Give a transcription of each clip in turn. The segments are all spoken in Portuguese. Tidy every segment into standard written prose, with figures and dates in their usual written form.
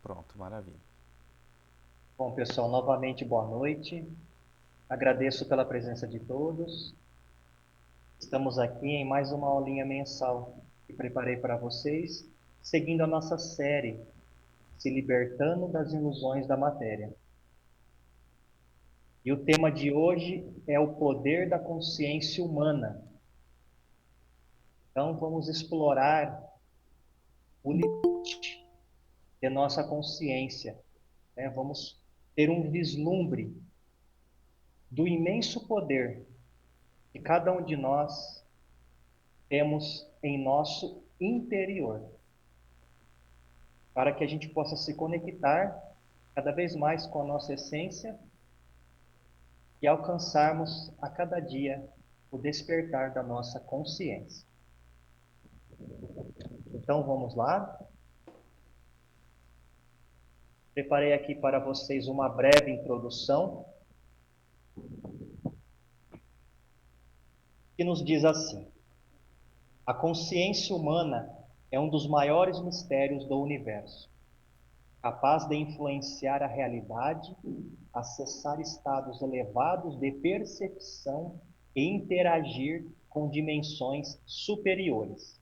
Pronto, maravilha. Bom, pessoal, novamente boa noite. Agradeço pela presença de todos. Estamos aqui em mais uma aulinha mensal que preparei para vocês, seguindo a nossa série Se Libertando das Ilusões da Matéria. E o tema de hoje é o poder da consciência humana. Então, vamos explorar o limite de nossa consciência, né? Vamos ter um vislumbre do imenso poder que cada um de nós temos em nosso interior, para que a gente possa se conectar cada vez mais com a nossa essência e alcançarmos a cada dia o despertar da nossa consciência. Então vamos lá. Preparei aqui para vocês uma breve introdução que nos diz assim: a consciência humana é um dos maiores mistérios do universo, capaz de influenciar a realidade, acessar estados elevados de percepção e interagir com dimensões superiores.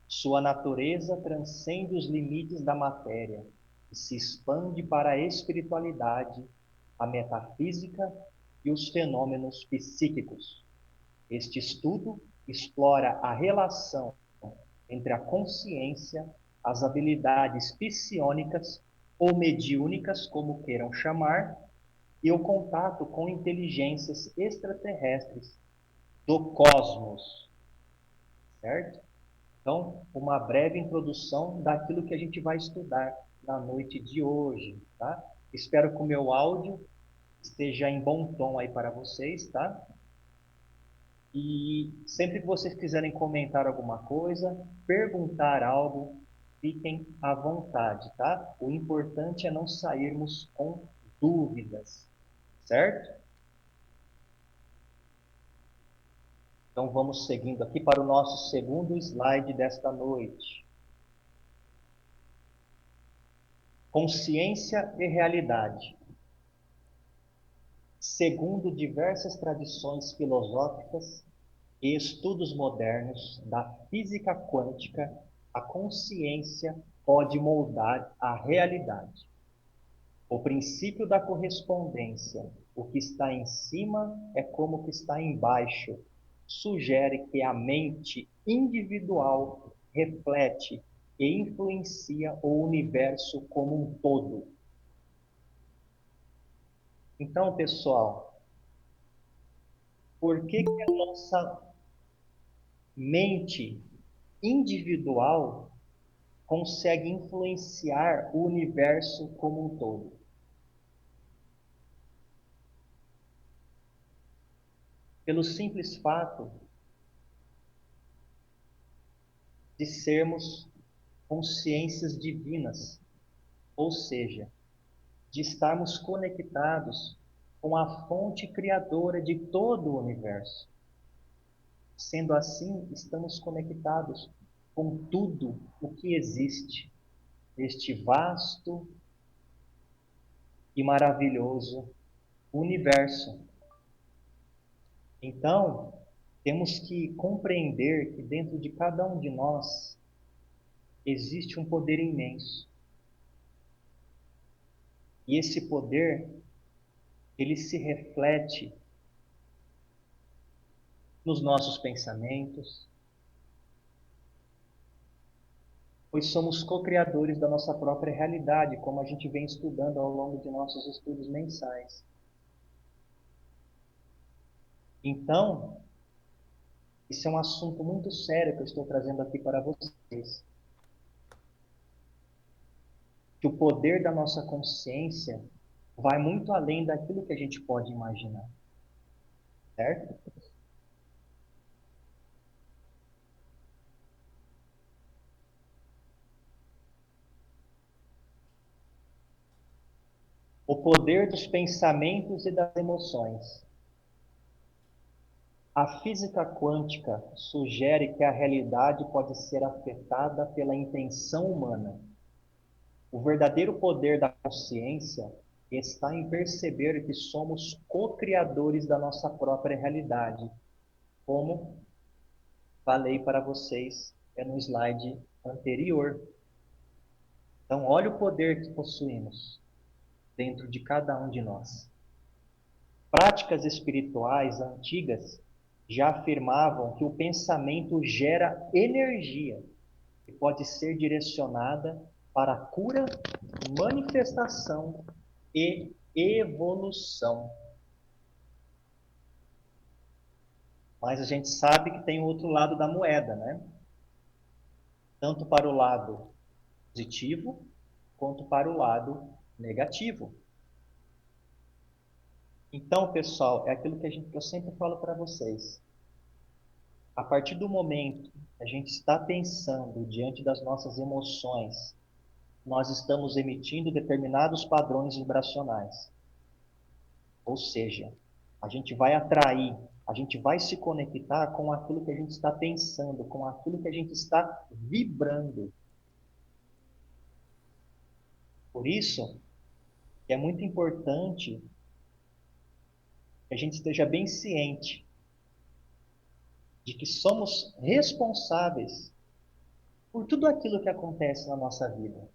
Sua natureza transcende os limites da matéria e se expande para a espiritualidade, a metafísica e os fenômenos psíquicos. Este estudo explora a relação entre a consciência, as habilidades psionicas ou mediúnicas, como queiram chamar, e o contato com inteligências extraterrestres do cosmos, certo? Então, uma breve introdução daquilo que a gente vai estudar na noite de hoje, tá? Espero que o meu áudio esteja em bom tom aí para vocês, tá? E sempre que vocês quiserem comentar alguma coisa, perguntar algo, fiquem à vontade, tá? O importante é não sairmos com dúvidas, certo? Então vamos seguindo aqui para o nosso segundo slide desta noite. Consciência e realidade. Segundo diversas tradições filosóficas e estudos modernos da física quântica, a consciência pode moldar a realidade. O princípio da correspondência, o que está em cima é como o que está embaixo, sugere que a mente individual reflete e influencia o universo como um todo. Então, pessoal, por que que a nossa mente individual consegue influenciar o universo como um todo? Pelo simples fato de sermos consciências divinas, ou seja, de estarmos conectados com a fonte criadora de todo o universo. Sendo assim, estamos conectados com tudo o que existe neste vasto e maravilhoso universo. Então, temos que compreender que dentro de cada um de nós existe um poder imenso. E esse poder, ele se reflete nos nossos pensamentos, pois somos co-criadores da nossa própria realidade, como a gente vem estudando ao longo de nossos estudos mensais. Então, isso é um assunto muito sério que eu estou trazendo aqui para vocês. Que o poder da nossa consciência vai muito além daquilo que a gente pode imaginar, certo? O poder dos pensamentos e das emoções. A física quântica sugere que a realidade pode ser afetada pela intenção humana. O verdadeiro poder da consciência está em perceber que somos co-criadores da nossa própria realidade, como falei para vocês no slide anterior. Então, olha o poder que possuímos dentro de cada um de nós. Práticas espirituais antigas já afirmavam que o pensamento gera energia que pode ser direcionada para a cura, manifestação e evolução. Mas a gente sabe que tem o outro lado da moeda, né? Tanto para o lado positivo quanto para o lado negativo. Então, pessoal, é aquilo que eu sempre falo para vocês. A partir do momento que a gente está pensando diante das nossas emoções, nós estamos emitindo determinados padrões vibracionais. Ou seja, a gente vai atrair, a gente vai se conectar com aquilo que a gente está pensando, com aquilo que a gente está vibrando. Por isso, é muito importante que a gente esteja bem ciente de que somos responsáveis por tudo aquilo que acontece na nossa vida.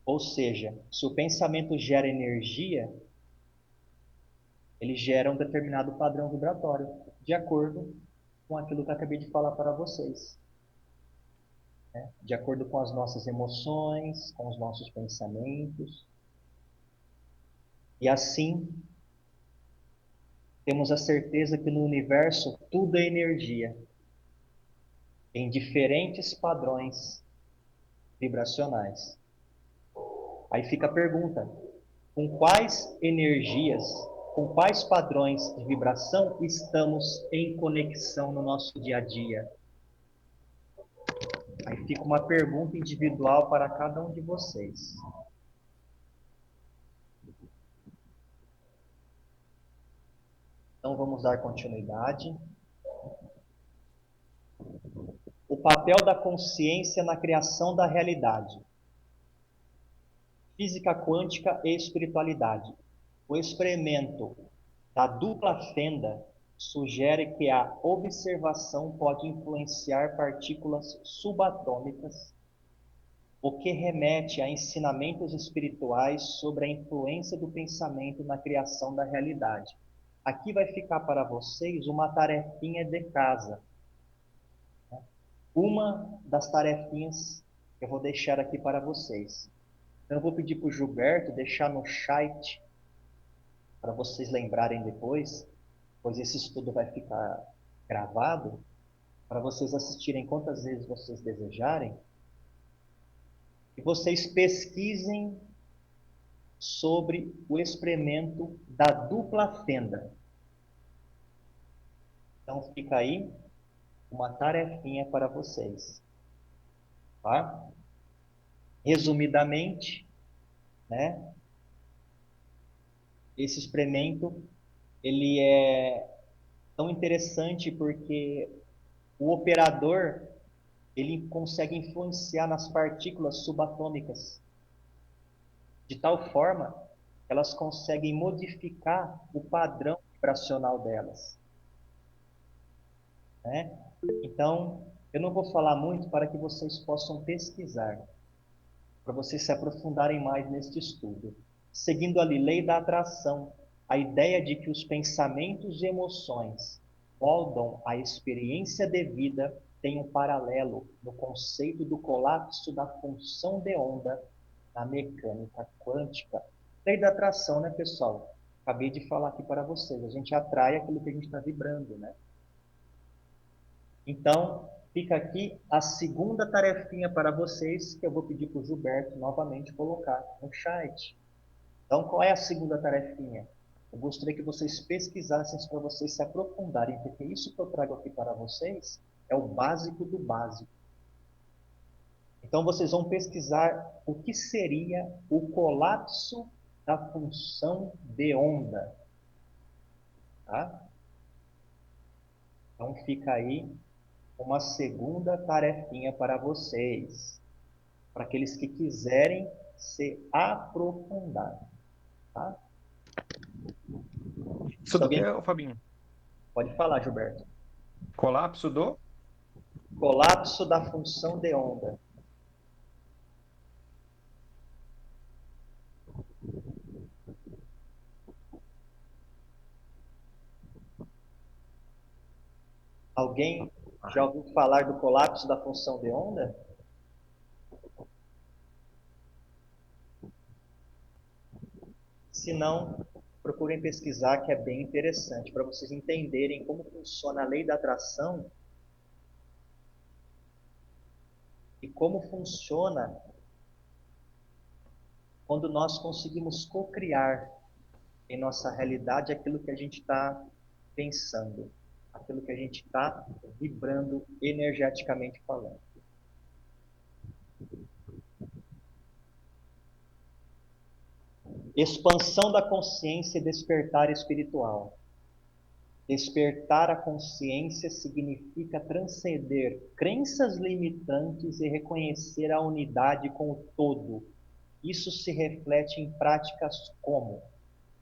Ou seja, se o pensamento gera energia, ele gera um determinado padrão vibratório, de acordo com aquilo que eu acabei de falar para vocês. Né? De acordo com as nossas emoções, com os nossos pensamentos. E assim, temos a certeza que no universo tudo é energia, em diferentes padrões vibracionais. Aí fica a pergunta: com quais energias, com quais padrões de vibração estamos em conexão no nosso dia a dia? Aí fica uma pergunta individual para cada um de vocês. Então vamos dar continuidade. O papel da consciência na criação da realidade. Física quântica e espiritualidade. O experimento da dupla fenda sugere que a observação pode influenciar partículas subatômicas, o que remete a ensinamentos espirituais sobre a influência do pensamento na criação da realidade. Aqui vai ficar para vocês uma tarefinha de casa. Uma das tarefinhas que eu vou deixar aqui para vocês. Então, eu vou pedir para o Gilberto deixar no chat, para vocês lembrarem depois, pois esse estudo vai ficar gravado, para vocês assistirem quantas vezes vocês desejarem, e vocês pesquisem sobre o experimento da dupla fenda. Então fica aí uma tarefinha para vocês. Tá? Resumidamente, né, esse experimento ele é tão interessante porque o operador ele consegue influenciar nas partículas subatômicas de tal forma que elas conseguem modificar o padrão vibracional delas. Né? Então, eu não vou falar muito para que vocês possam pesquisar, para vocês se aprofundarem mais neste estudo. Seguindo ali, lei da atração, a ideia de que os pensamentos e emoções moldam a experiência de vida tem um paralelo no conceito do colapso da função de onda na mecânica quântica. Lei da atração, né, pessoal? Acabei de falar aqui para vocês. A gente atrai aquilo que a gente está vibrando, né? Então, fica aqui a segunda tarefinha para vocês, que eu vou pedir para o Gilberto novamente colocar no chat. Então, qual é a segunda tarefinha? Eu gostaria que vocês pesquisassem para vocês se aprofundarem, porque isso que eu trago aqui para vocês é o básico do básico. Então, vocês vão pesquisar o que seria o colapso da função de onda. Tá? Então, fica aí uma segunda tarefinha para vocês, para aqueles que quiserem se aprofundar, tá? Isso Se do que, alguém Fabinho? pode falar, Gilberto. Colapso do? Colapso da função de onda. Alguém já Ai, ouviu falar do colapso da função de onda? Se não, procurem pesquisar, que é bem interessante, para vocês entenderem como funciona a lei da atração e como funciona quando nós conseguimos co-criar em nossa realidade aquilo que a gente está pensando, aquilo que a gente está vibrando energeticamente falando. Expansão da consciência e despertar espiritual. Despertar a consciência significa transcender crenças limitantes e reconhecer a unidade com o todo. Isso se reflete em práticas como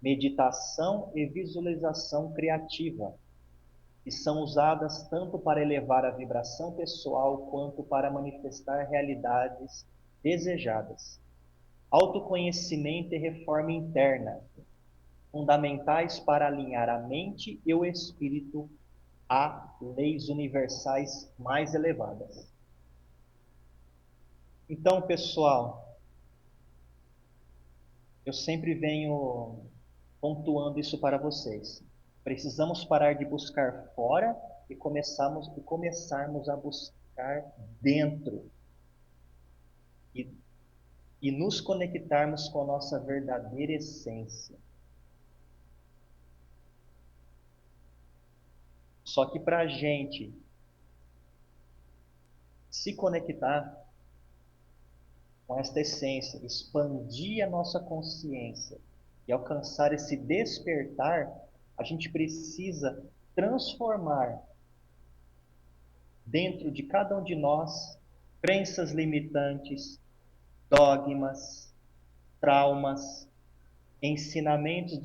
meditação e visualização criativa, que são usadas tanto para elevar a vibração pessoal quanto para manifestar realidades desejadas. Autoconhecimento e reforma interna, fundamentais para alinhar a mente e o espírito a leis universais mais elevadas. Então, pessoal, eu sempre venho pontuando isso para vocês. Precisamos parar de buscar fora e começarmos a buscar dentro e, e nos conectarmos com a nossa verdadeira essência. Só que para a gente se conectar com esta essência, expandir a nossa consciência e alcançar esse despertar, a gente precisa transformar dentro de cada um de nós crenças limitantes, dogmas, traumas, ensinamentos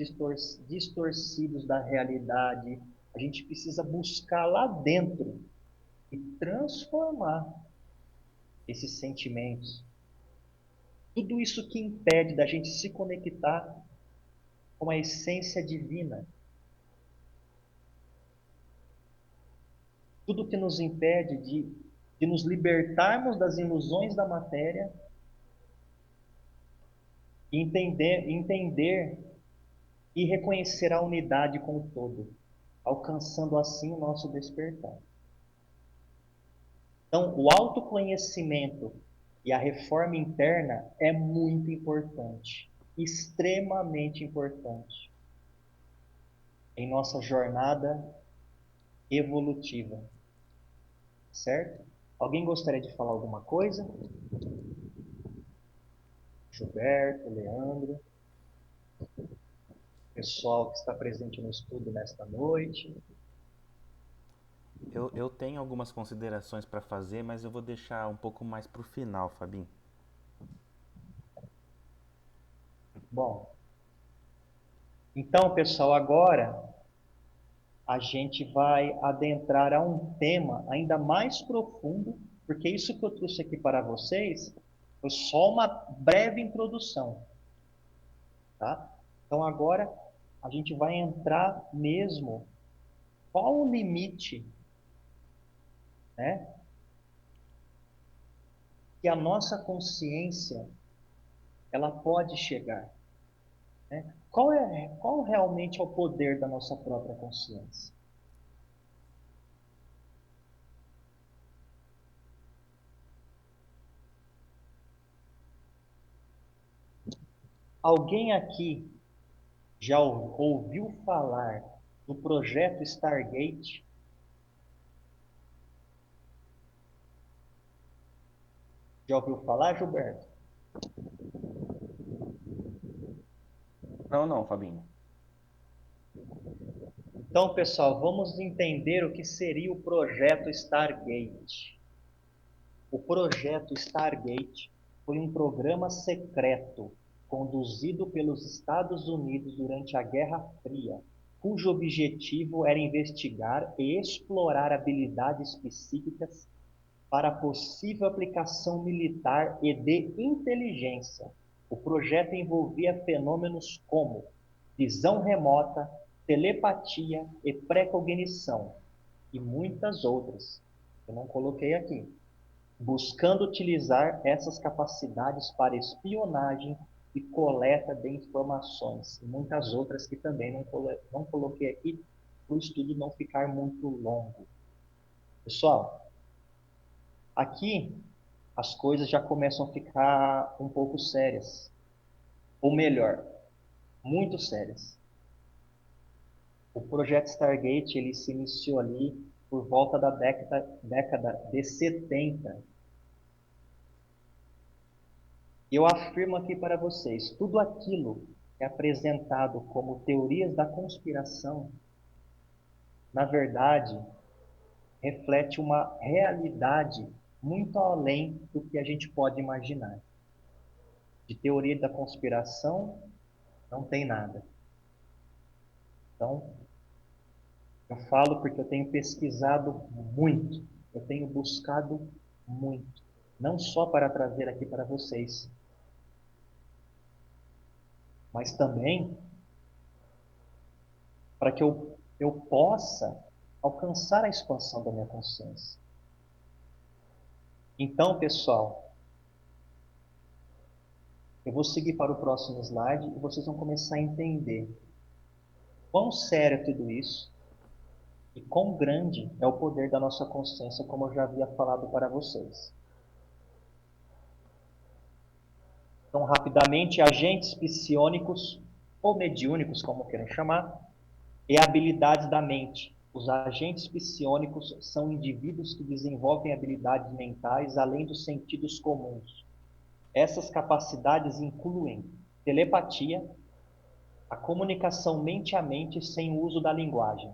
distorcidos da realidade. A gente precisa buscar lá dentro e transformar esses sentimentos. Tudo isso que impede da gente se conectar com a essência divina. Tudo que nos impede de nos libertarmos das ilusões da matéria e entender e reconhecer a unidade com o todo, alcançando assim o nosso despertar. Então, o autoconhecimento e a reforma interna é muito importante, extremamente importante em nossa jornada evolutiva, certo? Alguém gostaria de falar alguma coisa? Gilberto, Leandro, pessoal que está presente no estudo nesta noite. Eu tenho algumas considerações para fazer, mas eu vou deixar um pouco mais para o final, Fabinho. Bom, então, pessoal, agora a gente vai adentrar a um tema ainda mais profundo, porque isso que eu trouxe aqui para vocês foi só uma breve introdução, tá? Então, agora a gente vai entrar mesmo qual o limite, né, que a nossa consciência ela pode chegar, né? Qual realmente é o poder da nossa própria consciência? Alguém aqui já ouviu falar do projeto Stargate? Já ouviu falar, Gilberto? não, não, Fabinho. Então, pessoal, vamos entender o que seria o projeto Stargate. O projeto Stargate foi um programa secreto conduzido pelos Estados Unidos durante a Guerra Fria, cujo objetivo era investigar e explorar habilidades psíquicas para possível aplicação militar e de inteligência. O projeto envolvia fenômenos como visão remota, telepatia e precognição, e muitas outras. Eu não coloquei aqui. Buscando utilizar essas capacidades para espionagem e coleta de informações, e muitas outras que também não coloquei aqui, para o estudo não ficar muito longo. Pessoal, aqui as coisas já começam a ficar um pouco sérias. Ou melhor, muito sérias. O projeto Stargate ele se iniciou ali por volta da década de 70. Eu afirmo aqui para vocês, tudo aquilo que é apresentado como teorias da conspiração, na verdade, reflete uma realidade muito além do que a gente pode imaginar. De teoria da conspiração, não tem nada. Então, eu falo porque eu tenho pesquisado muito, eu tenho buscado muito, não só para trazer aqui para vocês, mas também para que eu possa alcançar a expansão da minha consciência. Então, pessoal, eu vou seguir para o próximo slide e vocês vão começar a entender quão sério é tudo isso e quão grande é o poder da nossa consciência, como eu já havia falado para vocês. Então, rapidamente, agentes psionicos ou mediúnicos, como queiram chamar, e habilidades da mente. Os agentes psionicos são indivíduos que desenvolvem habilidades mentais além dos sentidos comuns. Essas capacidades incluem telepatia, a comunicação mente a mente sem o uso da linguagem,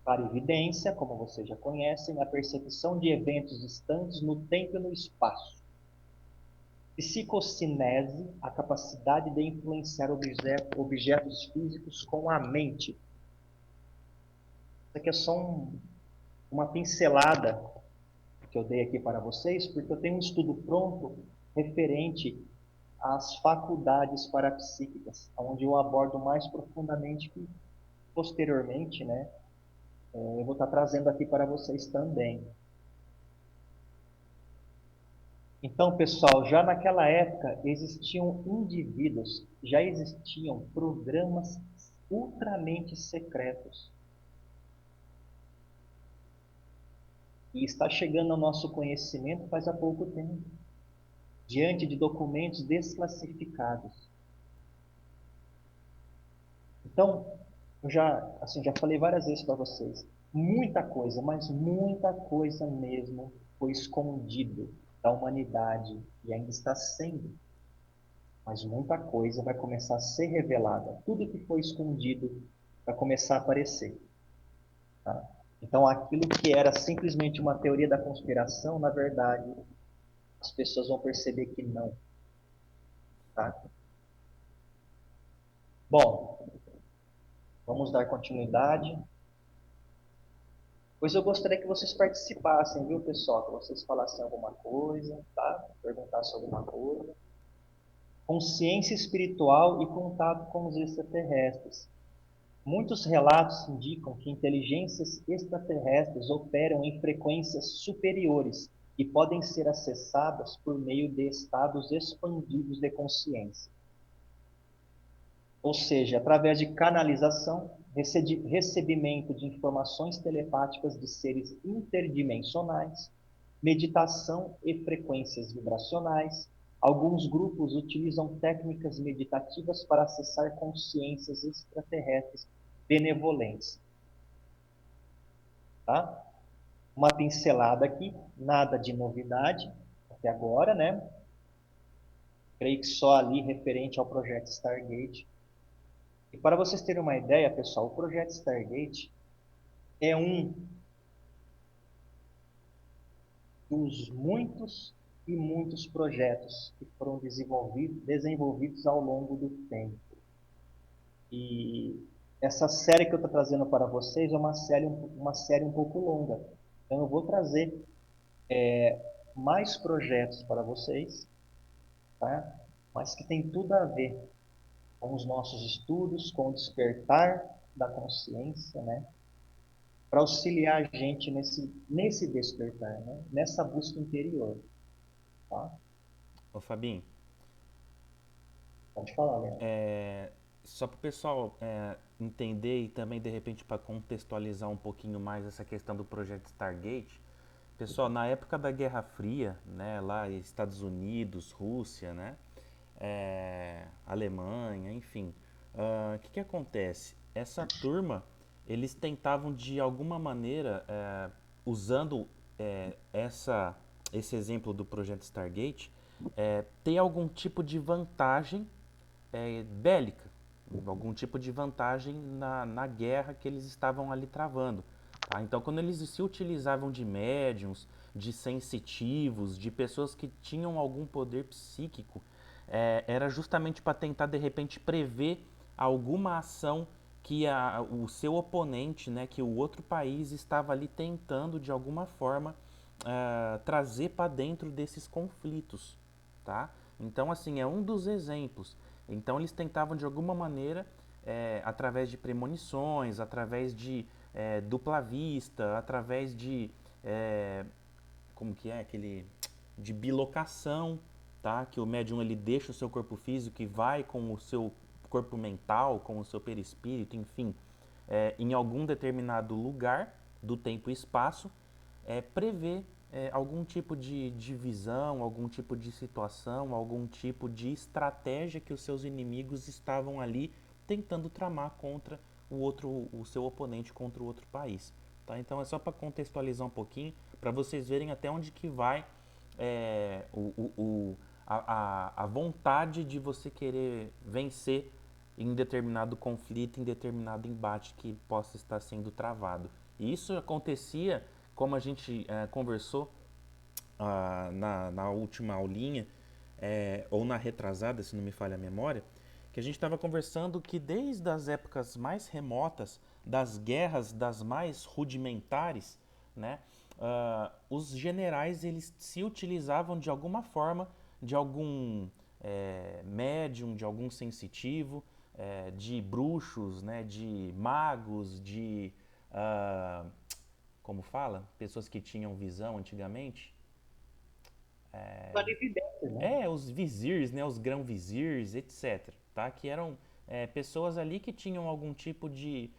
clarividência, como vocês já conhecem, a percepção de eventos distantes no tempo e no espaço. Psicocinese, a capacidade de influenciar objetos físicos com a mente. Isso aqui é só uma pincelada que eu dei aqui para vocês, porque eu tenho um estudo pronto referente às faculdades parapsíquicas, onde eu abordo mais profundamente que posteriormente, né, eu vou estar trazendo aqui para vocês também. Então, pessoal, já naquela época existiam indivíduos, já existiam programas ultramente secretos. E está chegando ao nosso conhecimento faz há pouco tempo, diante de documentos desclassificados. Então, eu já falei várias vezes para vocês, muita coisa, mas muita coisa mesmo foi escondido da humanidade e ainda está sendo. Mas muita coisa vai começar a ser revelada. Tudo que foi escondido vai começar a aparecer. Tá? Então, aquilo que era simplesmente uma teoria da conspiração, na verdade, as pessoas vão perceber que não. Tá? Bom, vamos dar continuidade. Pois eu gostaria que vocês participassem, viu, pessoal? Que vocês falassem alguma coisa, tá? Perguntassem alguma coisa. Consciência espiritual e contato com os extraterrestres. Muitos relatos indicam que inteligências extraterrestres operam em frequências superiores e podem ser acessadas por meio de estados expandidos de consciência. Ou seja, através de canalização, recebimento de informações telepáticas de seres interdimensionais, meditação e frequências vibracionais. Alguns grupos utilizam técnicas meditativas para acessar consciências extraterrestres benevolentes. Tá? Uma pincelada aqui, nada de novidade até agora, né? Creio que só ali referente ao projeto Stargate. E para vocês terem uma ideia, pessoal, o projeto Stargate, é um dos muitos e muitos projetos que foram desenvolvidos ao longo do tempo. E essa série que eu estou trazendo para vocês é uma série um pouco longa. Então eu vou trazer mais projetos para vocês, tá? Mas que tem tudo a ver com os nossos estudos, com o despertar da consciência, né? Para auxiliar a gente nesse despertar, né? Nessa busca interior, tá? Ô Fabinho, Pode falar, Leandro. só para o pessoal entender e também de repente para contextualizar um pouquinho mais essa questão do projeto Stargate, pessoal, na época da Guerra Fria, né, lá Estados Unidos, Rússia, né, Alemanha, enfim, o que acontece? Essa turma, eles tentavam de alguma maneira, usando esse exemplo do projeto Stargate, ter algum tipo de vantagem bélica, algum tipo de vantagem na guerra que eles estavam ali travando. Tá? Então, quando eles se utilizavam de médiums, de sensitivos, de pessoas que tinham algum poder psíquico, era justamente para tentar de repente prever alguma ação que o seu oponente, né, que o outro país estava ali tentando de alguma forma trazer para dentro desses conflitos, tá? Então, assim, é um dos exemplos. Então, eles tentavam de alguma maneira, através de premonições, através de dupla vista, através de como que é aquele de bilocação, tá? Que o médium ele deixa o seu corpo físico e vai com o seu corpo mental, com o seu perispírito, enfim, em algum determinado lugar do tempo e espaço, prever algum tipo de visão, algum tipo de situação, algum tipo de estratégia que os seus inimigos estavam ali tentando tramar contra o seu oponente contra o outro país. Tá? Então é só para contextualizar um pouquinho, para vocês verem até onde que vai a vontade de você querer vencer em determinado conflito, em determinado embate que possa estar sendo travado. E isso acontecia, como a gente conversou na última aulinha, ou na retrasada, se não me falha a memória, que a gente estava conversando que desde as épocas mais remotas, das guerras das mais rudimentares, né, os generais eles se utilizavam de alguma forma de algum médium, de algum sensitivo, de bruxos, né, de magos, de como fala, pessoas que tinham visão antigamente, Clarividente, né? os vizirs, né, os grão-vizirs, etc. Tá? Que eram pessoas ali que tinham algum tipo de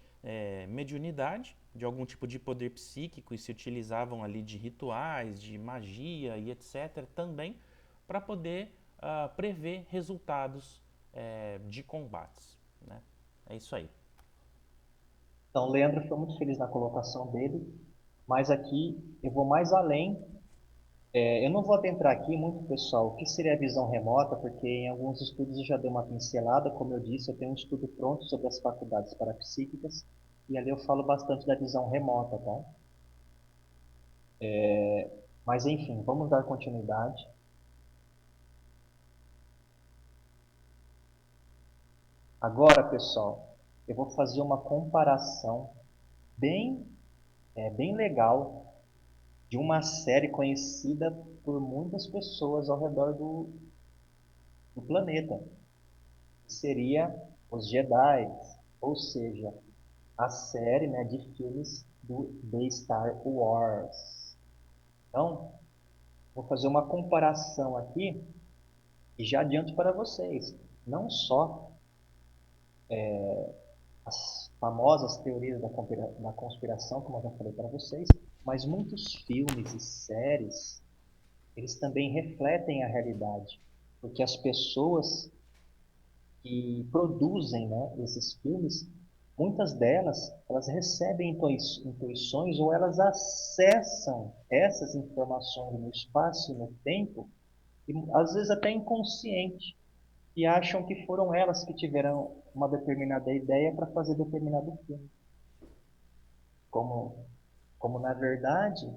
mediunidade, de algum tipo de poder psíquico e se utilizavam ali de rituais, de magia e etc. também para poder prever resultados de combates. Né? É isso aí. Então, o Leandro foi muito feliz na colocação dele, mas aqui eu vou mais além. Eu não vou adentrar aqui muito, pessoal, o que seria a visão remota, porque em alguns estudos eu já dei uma pincelada, como eu disse, eu tenho um estudo pronto sobre as faculdades parapsíquicas, e ali eu falo bastante da visão remota, tá? Mas enfim, vamos dar continuidade. Agora, pessoal, eu vou fazer uma comparação bem, bem legal de uma série conhecida por muitas pessoas ao redor do planeta, que seria Os Jedi, ou seja, a série, né, de filmes do The Star Wars. Então, vou fazer uma comparação aqui e já adianto para vocês, não só as famosas teorias da conspiração, como eu já falei para vocês, mas muitos filmes e séries, eles também refletem a realidade, porque as pessoas que produzem, né, esses filmes, muitas delas, elas recebem intuições ou elas acessam essas informações no espaço e no tempo, e às vezes até inconsciente, e acham que foram elas que tiveram uma determinada ideia para fazer determinado filme. como na verdade,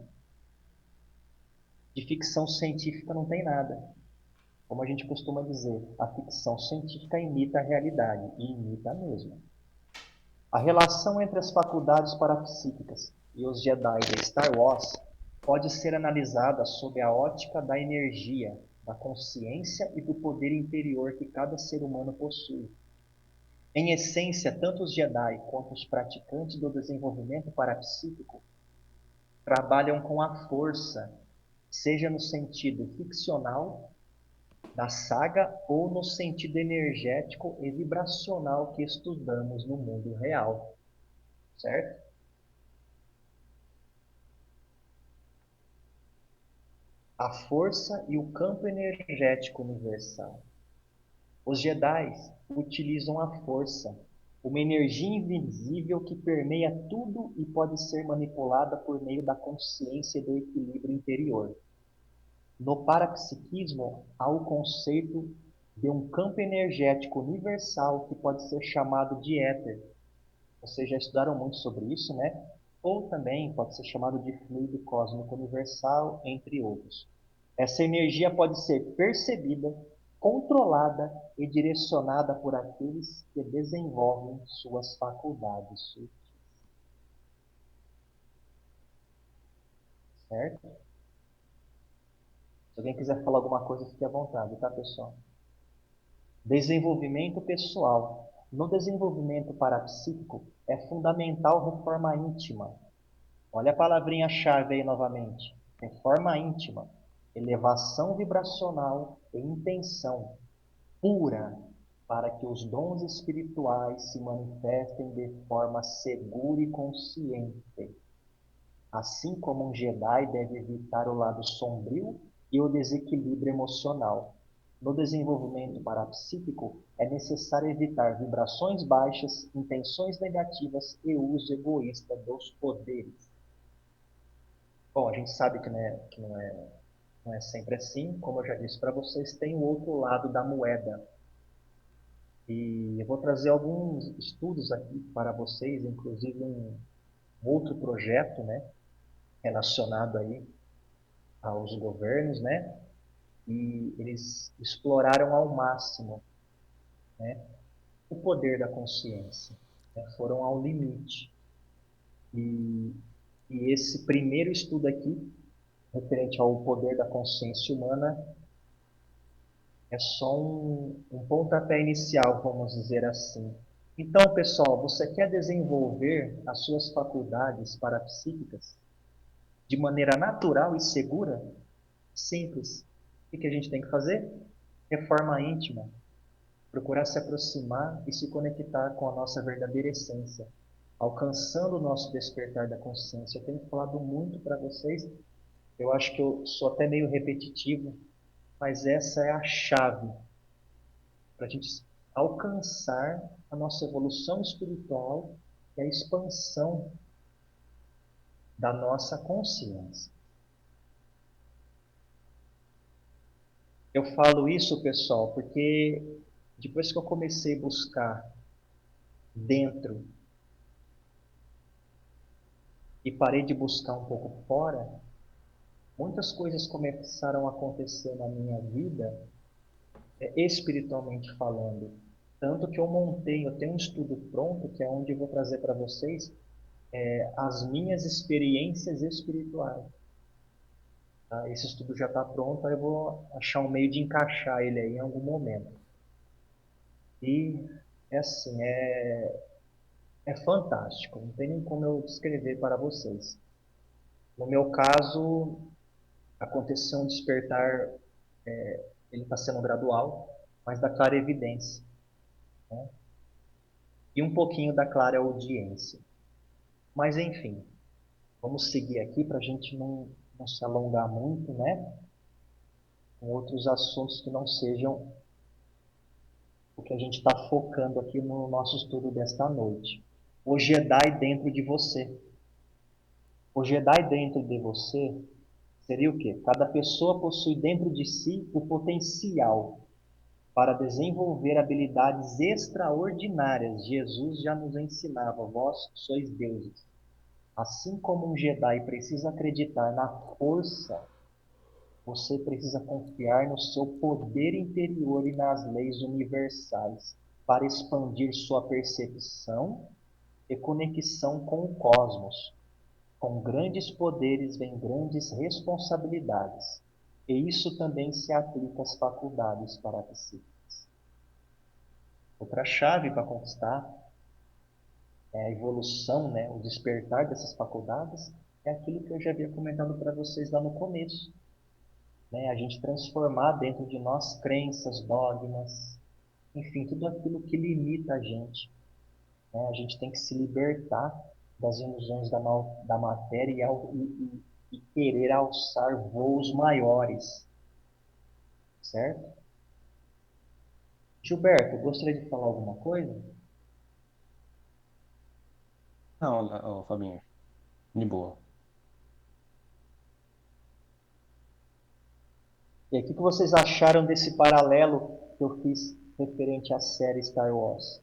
de ficção científica não tem nada. Como a gente costuma dizer, a ficção científica imita a realidade, e imita mesmo. A relação entre as faculdades parapsíquicas e os Jedi de Star Wars pode ser analisada sob a ótica da energia, da consciência e do poder interior que cada ser humano possui. Em essência, tanto os Jedi quanto os praticantes do desenvolvimento parapsíquico trabalham com a força, seja no sentido ficcional da saga ou no sentido energético e vibracional que estudamos no mundo real, certo? A força e o campo energético universal. Os Jedi utilizam a força, uma energia invisível que permeia tudo e pode ser manipulada por meio da consciência e do equilíbrio interior. No parapsiquismo, há o conceito de um campo energético universal que pode ser chamado de éter. Vocês já estudaram muito sobre isso, né? Ou também pode ser chamado de fluido cósmico universal, entre outros. Essa energia pode ser percebida, controlada e direcionada por aqueles que desenvolvem suas faculdades sutis. Certo? Se alguém quiser falar alguma coisa, fique à vontade, tá, pessoal? Desenvolvimento pessoal. No desenvolvimento parapsíquico, é fundamental reforma íntima. Olha a palavrinha-chave aí novamente. Reforma íntima. Elevação vibracional e intenção pura para que os dons espirituais se manifestem de forma segura e consciente. Assim como um Jedi deve evitar o lado sombrio e o desequilíbrio emocional. No desenvolvimento parapsíquico, é necessário evitar vibrações baixas, intenções negativas e uso egoísta dos poderes. Bom, a gente sabe que não é sempre assim. Como eu já disse para vocês, tem o outro lado da moeda. E eu vou trazer alguns estudos aqui para vocês, inclusive um outro projeto, né, relacionado aí aos governos, né, e eles exploraram ao máximo, né, o poder da consciência, né, foram ao limite. E, e esse primeiro estudo aqui, referente ao poder da consciência humana, é só um pontapé inicial, vamos dizer assim. Então, pessoal, você quer desenvolver as suas faculdades parapsíquicas de maneira natural e segura? Simples. O que a gente tem que fazer? Reforma íntima. Procurar se aproximar e se conectar com a nossa verdadeira essência, alcançando o nosso despertar da consciência. Eu tenho falado muito para vocês, eu acho que eu sou até meio repetitivo, mas essa é a chave para a gente alcançar a nossa evolução espiritual e a expansão da nossa consciência. Eu falo isso, pessoal, porque depois que eu comecei a buscar dentro e parei de buscar um pouco fora, muitas coisas começaram a acontecer na minha vida, espiritualmente falando. Tanto que eu tenho um estudo pronto, que é onde eu vou trazer para vocês as minhas experiências espirituais. Tá? Esse estudo já está pronto, aí eu vou achar um meio de encaixar ele aí em algum momento. E é assim, é fantástico, não tem nem como eu descrever para vocês. No meu caso, aconteceu um despertar, ele está sendo gradual, mas da clara evidência, né? E um pouquinho da clara audiência. Mas enfim, vamos seguir aqui para a gente não se alongar muito, né? Com outros assuntos que não sejam o que a gente está focando aqui no nosso estudo desta noite. O Jedi dentro de você. O Jedi dentro de você seria o quê? Cada pessoa possui dentro de si o potencial para desenvolver habilidades extraordinárias. Jesus já nos ensinava, vós sois deuses. Assim como um Jedi precisa acreditar na força, você precisa confiar no seu poder interior e nas leis universais para expandir sua percepção e conexão com o cosmos. Com grandes poderes vem grandes responsabilidades, e isso também se aplica às faculdades parapsíquicas. Outra chave para conquistar a evolução, né, o despertar dessas faculdades, é aquilo que eu já havia comentado para vocês lá no começo, né? A gente transformar dentro de nós crenças, dogmas, enfim, tudo aquilo que limita a gente, né? A gente tem que se libertar das ilusões da matéria e querer alçar voos maiores, certo? Gilberto, gostaria de falar alguma coisa? Não, ô, Fabinho, de boa. E aí, o que vocês acharam desse paralelo que eu fiz referente à série Star Wars?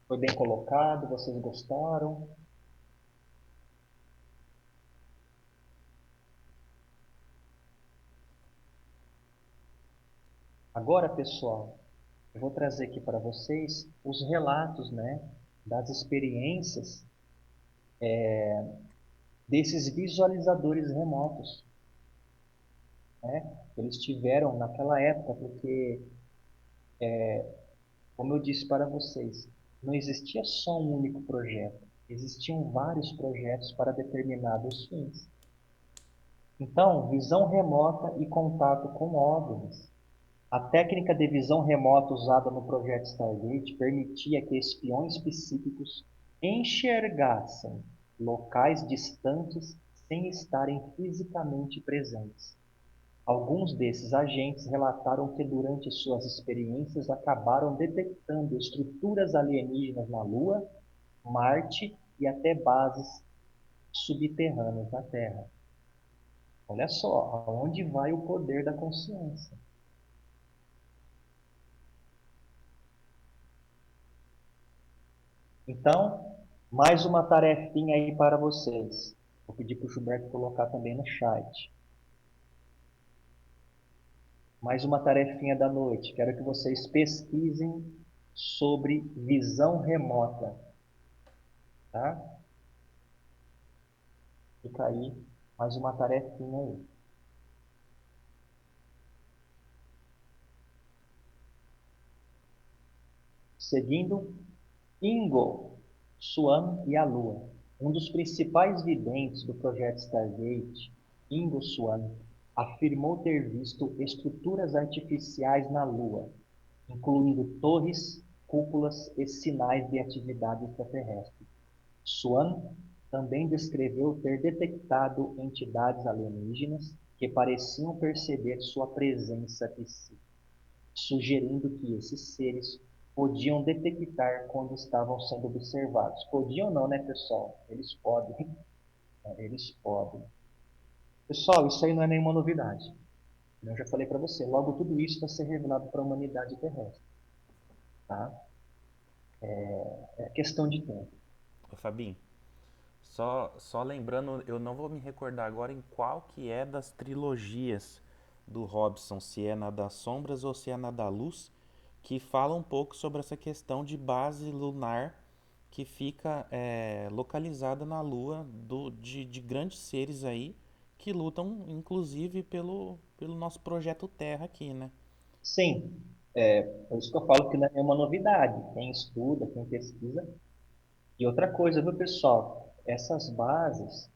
Foi bem colocado? Vocês gostaram? Agora, pessoal, eu vou trazer aqui para vocês os relatos, né, das experiências desses visualizadores remotos, né? Eles tiveram naquela época, porque, como eu disse para vocês, não existia só um único projeto, existiam vários projetos para determinados fins. Então, visão remota e contato com OVNIs. A técnica de visão remota usada no projeto Stargate permitia que espiões psíquicos enxergassem locais distantes sem estarem fisicamente presentes. Alguns desses agentes relataram que durante suas experiências acabaram detectando estruturas alienígenas na Lua, Marte e até bases subterrâneas na Terra. Olha só, aonde vai o poder da consciência? Então, mais uma tarefinha aí para vocês. Vou pedir para o Gilberto colocar também no chat. Mais uma tarefinha da noite. Quero que vocês pesquisem sobre visão remota, tá? Fica aí mais uma tarefinha aí. Seguindo, Ingo, Swan e a Lua. Um dos principais videntes do projeto Stargate, Ingo Swan, afirmou ter visto estruturas artificiais na Lua, incluindo torres, cúpulas e sinais de atividade extraterrestre. Swan também descreveu ter detectado entidades alienígenas que pareciam perceber sua presença psíquica, sugerindo que esses seres podiam detectar quando estavam sendo observados. Podiam não, né, pessoal? Eles podem. Eles podem. Pessoal, isso aí não é nenhuma novidade. Eu já falei para você, logo tudo isso vai ser revelado para a humanidade terrestre. Tá? É questão de tempo. Ô, Fabinho, só lembrando, eu não vou me recordar agora em qual que é das trilogias do Robson, se é na das sombras ou se é na da luz, que fala um pouco sobre essa questão de base lunar que fica localizada na Lua de grandes seres aí que lutam inclusive pelo nosso projeto Terra aqui, né? Sim, por isso que eu falo que não é nenhuma novidade. Quem estuda, quem pesquisa. E outra coisa, viu, pessoal? Essas bases,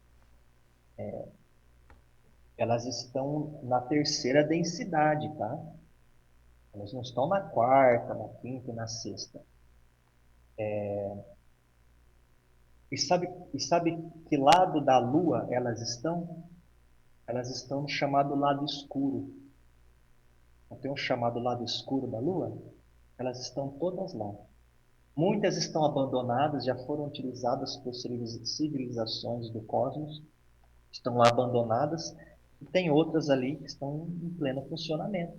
elas estão na terceira densidade, tá? Elas não estão na quarta, na quinta e na sexta. E sabe que lado da Lua elas estão? Elas estão no chamado lado escuro. Não tem um chamado lado escuro da Lua? Elas estão todas lá. Muitas estão abandonadas, já foram utilizadas por civilizações do cosmos, estão lá abandonadas, e tem outras ali que estão em pleno funcionamento.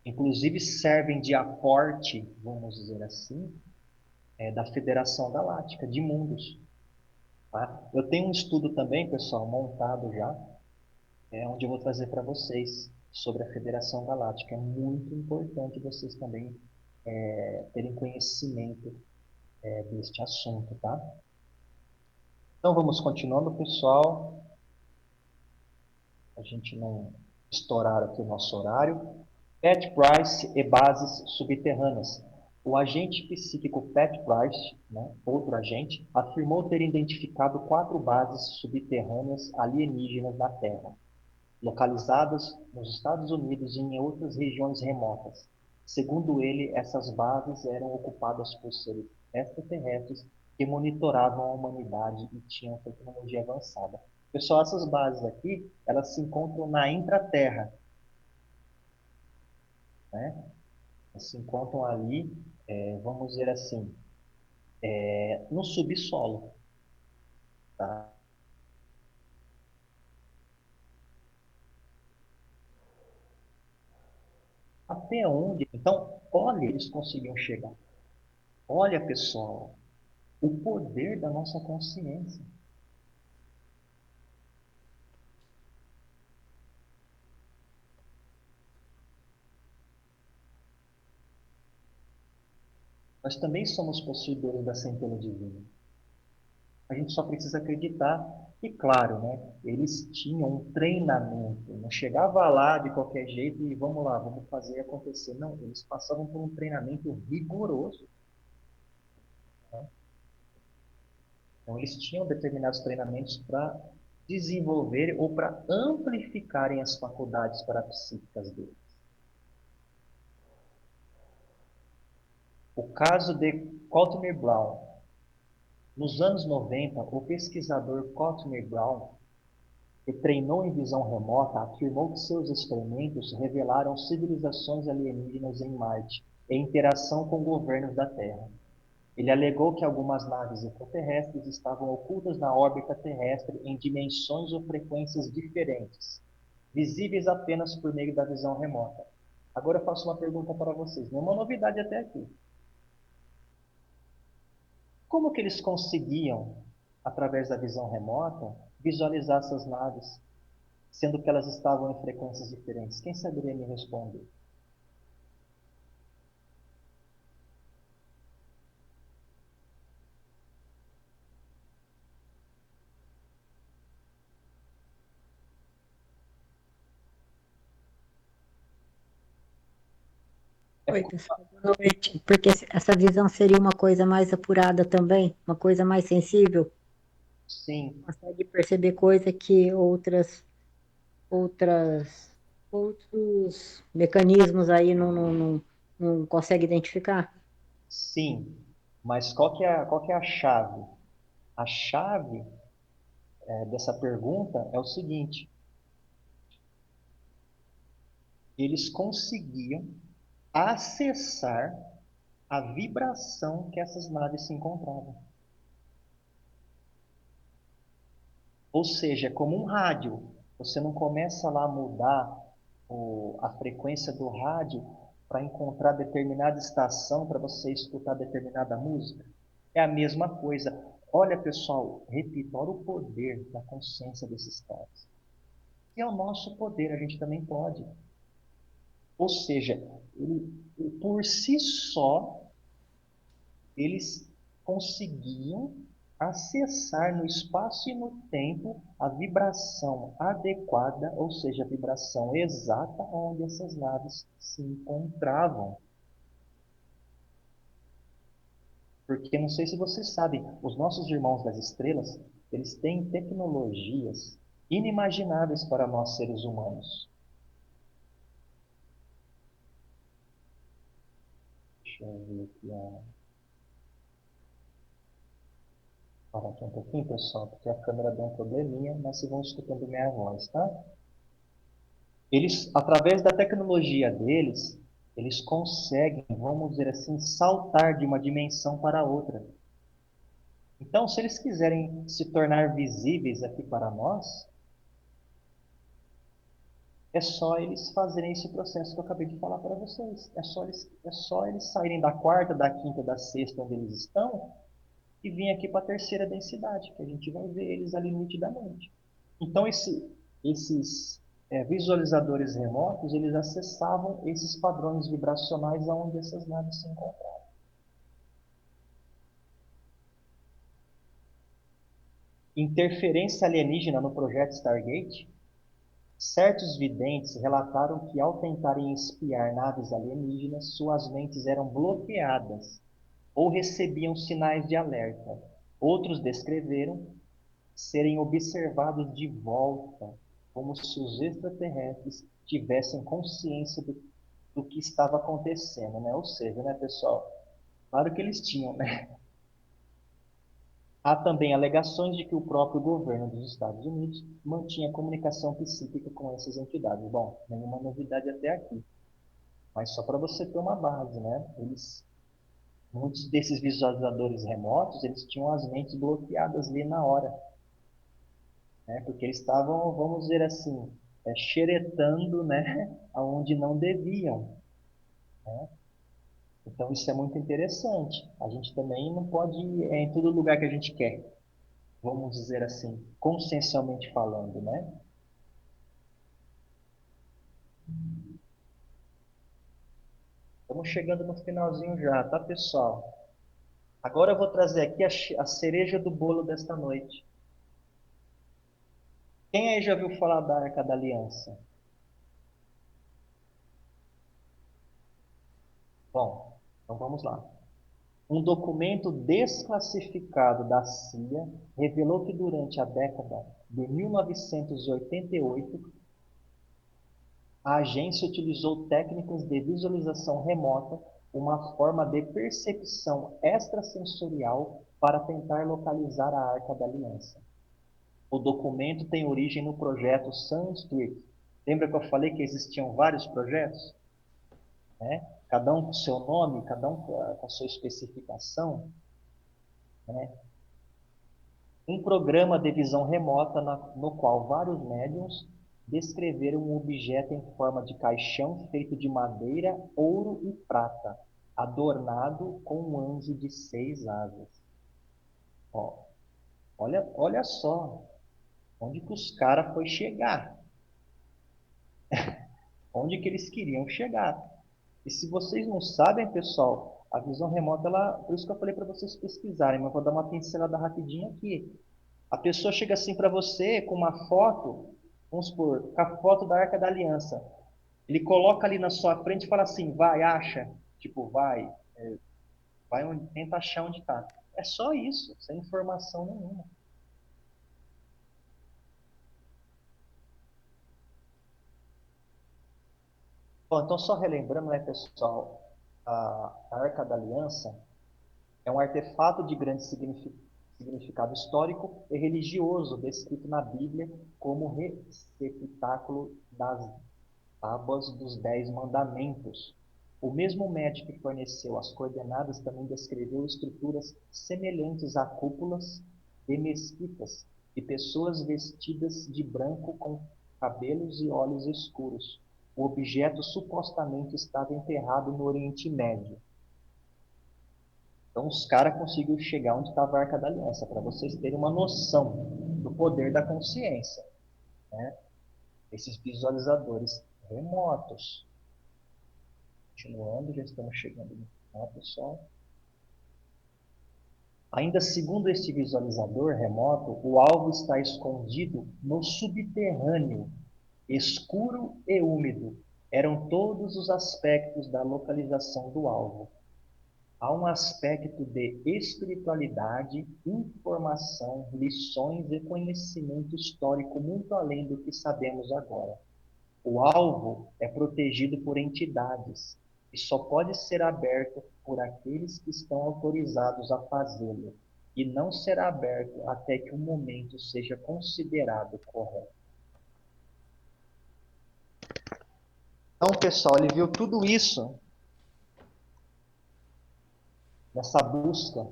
Inclusive servem de aporte, vamos dizer assim, da Federação Galáctica de Mundos. Tá? Eu tenho um estudo também, pessoal, montado já, onde eu vou trazer para vocês sobre a Federação Galáctica. É muito importante vocês também terem conhecimento deste assunto, tá? Então vamos continuando, pessoal. A gente não estourar aqui o nosso horário. Pat Price e bases subterrâneas. O agente psíquico Pat Price, né, outro agente, afirmou ter identificado 4 bases subterrâneas alienígenas na Terra, localizadas nos Estados Unidos e em outras regiões remotas. Segundo ele, essas bases eram ocupadas por seres extraterrestres que monitoravam a humanidade e tinham tecnologia avançada. Pessoal, essas bases aqui, elas se encontram na intraterra, né? Elas se encontram ali, vamos dizer assim, no subsolo, tá? Até onde? Então, olha, eles conseguiam chegar. Olha, pessoal, o poder da nossa consciência. Nós também somos possuidores da centelha divina. A gente só precisa acreditar. E claro, né, eles tinham um treinamento. Não chegava lá de qualquer jeito e vamos lá, vamos fazer acontecer. Não, eles passavam por um treinamento rigoroso. Né? Então, eles tinham determinados treinamentos para desenvolver ou para amplificarem as faculdades parapsíquicas deles. O caso de Courtney Brown. Nos anos 90, o pesquisador Courtney Brown, que treinou em visão remota, afirmou que seus experimentos revelaram civilizações alienígenas em Marte em interação com governos da Terra. Ele alegou que algumas naves extraterrestres estavam ocultas na órbita terrestre em dimensões ou frequências diferentes, visíveis apenas por meio da visão remota. Agora eu faço uma pergunta para vocês, nenhuma novidade até aqui. Como que eles conseguiam, através da visão remota, visualizar essas naves, sendo que elas estavam em frequências diferentes? Quem saberia me responder? É Oi, por- pessoal, boa noite. Porque essa visão seria uma coisa mais apurada também, uma coisa mais sensível, sim, consegue perceber coisa que outras, outros mecanismos aí não consegue identificar. sim. Mas qual que é a chave? A chave dessa pergunta é o seguinte: eles conseguiam acessar a vibração que essas naves se encontravam. Ou seja, é como um rádio. Você não começa lá a mudar a frequência do rádio para encontrar determinada estação para você escutar determinada música. É a mesma coisa. Olha, pessoal, repito, olha o poder da consciência desses caras. E é o nosso poder, a gente também pode. Ou seja, por si só, eles conseguiam acessar no espaço e no tempo a vibração adequada, ou seja, a vibração exata onde essas naves se encontravam. Porque não sei se vocês sabem, os nossos irmãos das estrelas, eles têm tecnologias inimagináveis para nós seres humanos. Deixa eu ver aqui, parar aqui um pouquinho, pessoal, porque a câmera deu um probleminha, mas vocês vão escutando minha voz, tá? Eles, através da tecnologia deles, eles conseguem, vamos dizer assim, saltar de uma dimensão para outra. Então, se eles quiserem se tornar visíveis aqui para nós, É só eles fazerem esse processo que eu acabei de falar para vocês. É só eles saírem da quarta, da quinta, da sexta, onde eles estão, e vir aqui para a terceira densidade, que a gente vai ver eles ali nitidamente. Então, esses visualizadores remotos, eles acessavam esses padrões vibracionais aonde essas naves se encontram. Interferência alienígena no projeto Stargate. Certos videntes relataram que, ao tentarem espiar naves alienígenas, suas mentes eram bloqueadas ou recebiam sinais de alerta. Outros descreveram serem observados de volta, como se os extraterrestres tivessem consciência do que estava acontecendo, né? Ou seja, né, pessoal? Claro que eles tinham, né? Há também alegações de que o próprio governo dos Estados Unidos mantinha comunicação psíquica com essas entidades. Bom, nenhuma novidade até aqui, mas só para você ter uma base, né? Muitos desses visualizadores remotos, eles tinham as mentes bloqueadas ali na hora, né? Porque eles estavam, vamos dizer assim, xeretando, né? Aonde não deviam, né? Então isso é muito interessante. A gente também não pode ir em todo lugar que a gente quer, vamos dizer assim, consciencialmente falando, né? Estamos chegando no finalzinho já, tá, pessoal? Agora eu vou trazer aqui a cereja do bolo desta noite. Quem aí já viu falar da Arca da Aliança? Bom, então vamos lá. Um documento desclassificado da CIA revelou que durante a década de 1988, a agência utilizou técnicas de visualização remota, uma forma de percepção extrasensorial para tentar localizar a Arca da Aliança. O documento tem origem no projeto Sanskrit. Lembra que eu falei que existiam vários projetos? Né? Cada um com seu nome, cada um com a sua especificação. Né? Um programa de visão remota no qual vários médiums descreveram um objeto em forma de caixão feito de madeira, ouro e prata, adornado com um anjo de 6 asas. Ó, olha só onde que os caras foi chegar. Onde que eles queriam chegar. E se vocês não sabem, pessoal, a visão remota, por isso que eu falei para vocês pesquisarem, mas eu vou dar uma pincelada rapidinho aqui. A pessoa chega assim para você com uma foto, vamos supor, com a foto da Arca da Aliança. Ele coloca ali na sua frente e fala assim, vai, acha. Tipo, vai onde, tenta achar onde está. É só isso, sem informação nenhuma. Bom, então só relembrando, né, pessoal, a Arca da Aliança é um artefato de grande significado histórico e religioso descrito na Bíblia como receptáculo das tábuas dos 10 mandamentos. O mesmo médico que forneceu as coordenadas também descreveu estruturas semelhantes a cúpulas de mesquitas e pessoas vestidas de branco com cabelos e olhos escuros. O objeto supostamente estava enterrado no Oriente Médio. Então os caras conseguiram chegar onde estava a Arca da Aliança, para vocês terem uma noção do poder da consciência, né? Esses visualizadores remotos. Continuando, já estamos chegando no final, pessoal. Ainda segundo este visualizador remoto, o alvo está escondido no subterrâneo, escuro e úmido. Eram todos os aspectos da localização do alvo. Há um aspecto de espiritualidade, informação, lições e conhecimento histórico muito além do que sabemos agora. O alvo é protegido por entidades e só pode ser aberto por aqueles que estão autorizados a fazê-lo, e não será aberto até que o momento seja considerado correto. Então, pessoal, ele viu tudo isso nessa busca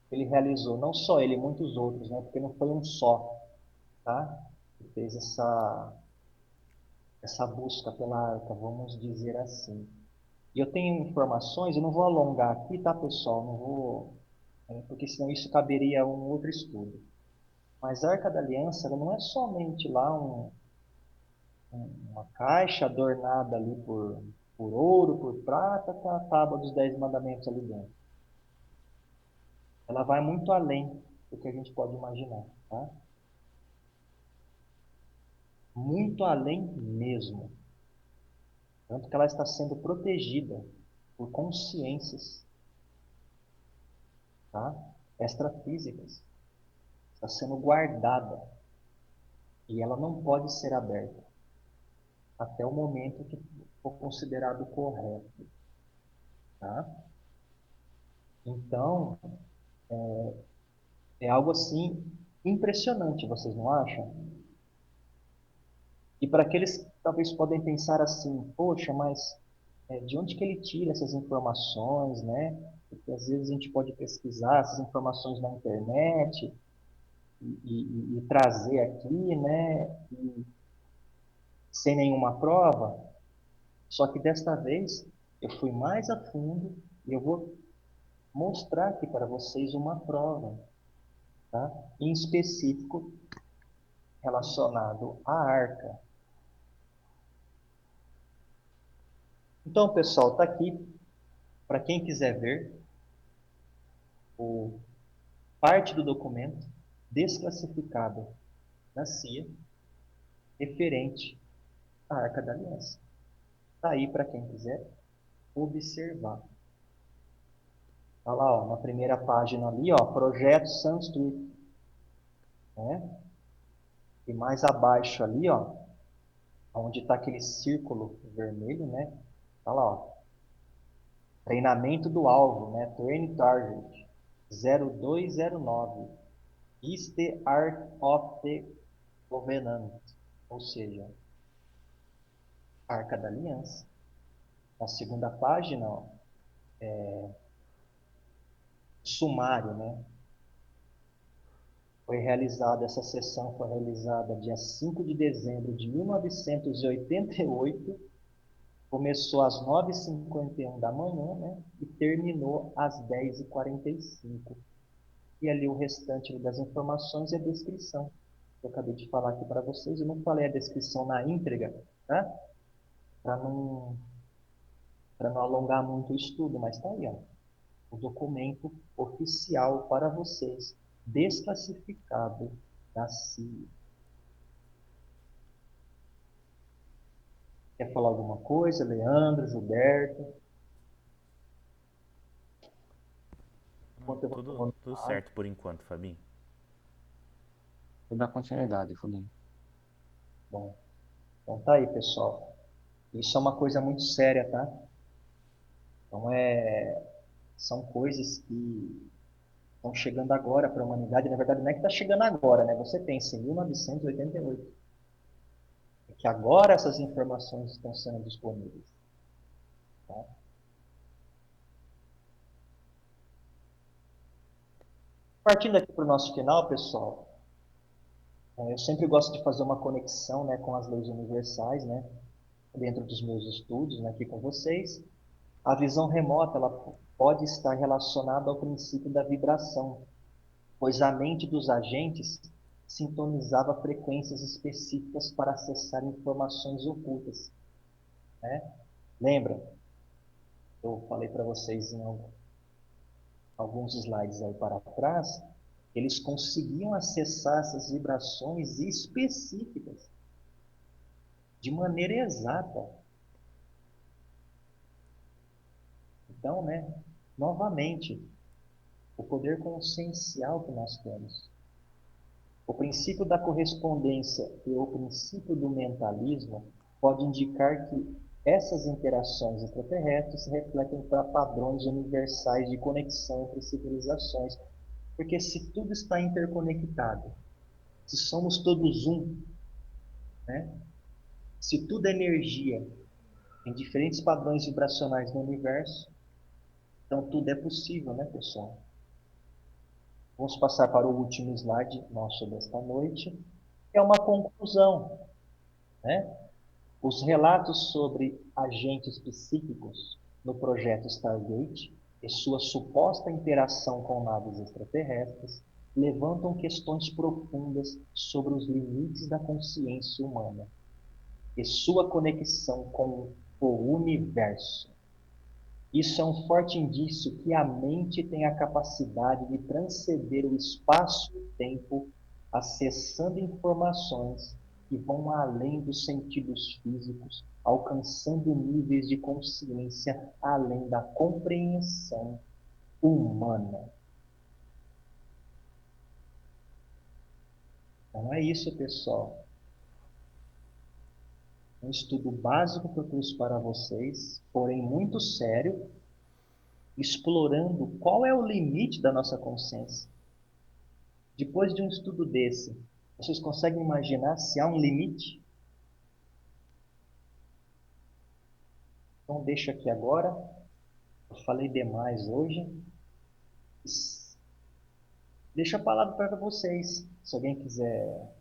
que ele realizou, não só ele, muitos outros, né? Porque não foi um só, tá? fez essa busca pela arca, vamos dizer assim. E eu tenho informações, eu não vou alongar aqui, tá, pessoal? Não vou, porque senão isso caberia a um outro estudo. Mas a Arca da Aliança, ela não é somente lá uma caixa adornada ali por ouro, por prata, com a tábua dos 10 mandamentos ali dentro. Ela vai muito além do que a gente pode imaginar, tá? Muito além mesmo. Tanto que ela está sendo protegida por consciências, tá? Extrafísicas. Está sendo guardada. E ela não pode ser aberta até o momento que for considerado correto, tá? Então, é algo assim impressionante, vocês não acham? E para aqueles que talvez podem pensar assim, poxa, mas de onde que ele tira essas informações, né? Porque às vezes a gente pode pesquisar essas informações na internet e trazer aqui, né? Sem nenhuma prova. Só que desta vez eu fui mais a fundo e eu vou mostrar aqui para vocês uma prova, tá? Em específico relacionado à arca. Então, pessoal, está aqui para quem quiser ver o parte do documento desclassificado da CIA referente à Arca da Aliança. Está aí para quem quiser observar. Está lá, ó, na primeira página ali, ó, Projeto Sanskrit, né? E mais abaixo ali, ó, onde está aquele círculo vermelho, né? Está lá, ó, treinamento do alvo, né? Train Target 0209. Is the Art of the Covenant, ou seja, Arca da Aliança. Na segunda página, ó, sumário, né? Essa sessão foi realizada dia 5 de dezembro de 1988, começou às 9h51 da manhã, né? E terminou às 10h45. E ali o restante das informações é a descrição. Eu acabei de falar aqui para vocês, eu não falei a descrição na íntegra, tá? Para não alongar muito o estudo, mas está aí, ó, o documento oficial para vocês, desclassificado da CIA. Quer falar alguma coisa, Leandro, Gilberto? Não, Enquanto eu vou tudo, tomando tudo água. certo por enquanto, Fabinho. Vou dar continuidade, Fabinho. Bom, então tá aí, pessoal. Isso é uma coisa muito séria, tá? Então são coisas que estão chegando agora para a humanidade. Na verdade, não é que está chegando agora, né? Você pensa em 1988. É que agora essas informações estão sendo disponíveis. Tá? Partindo aqui para o nosso final, pessoal, eu sempre gosto de fazer uma conexão, né, com as leis universais, né, dentro dos meus estudos, né, aqui com vocês. A visão remota ela pode estar relacionada ao princípio da vibração, pois a mente dos agentes sintonizava frequências específicas para acessar informações ocultas, né? Lembra? Eu falei para vocês em alguns slides aí para trás, eles conseguiam acessar essas vibrações específicas de maneira exata. Então, né, novamente, o poder consciencial que nós temos. O princípio da correspondência e o princípio do mentalismo pode indicar que essas interações extraterrestres se refletem para padrões universais de conexão entre civilizações. Porque se tudo está interconectado, se somos todos um, né? Se tudo é energia em diferentes padrões vibracionais no universo, então tudo é possível, né, pessoal? Vamos passar para o último slide nosso desta noite. é uma conclusão, né? Os relatos sobre agentes psíquicos no projeto Stargate e sua suposta interação com naves extraterrestres levantam questões profundas sobre os limites da consciência humana e sua conexão com o universo. Isso é um forte indício que a mente tem a capacidade de transcender o espaço e o tempo, acessando informações que vão além dos sentidos físicos, alcançando níveis de consciência além da compreensão humana. Então é isso, pessoal. Um estudo básico que eu trouxe para vocês, porém muito sério, explorando qual é o limite da nossa consciência. Depois de um estudo desse, vocês conseguem imaginar se há um limite? Então deixa aqui agora. Eu falei demais hoje. Deixa a palavra para vocês. Se alguém quiser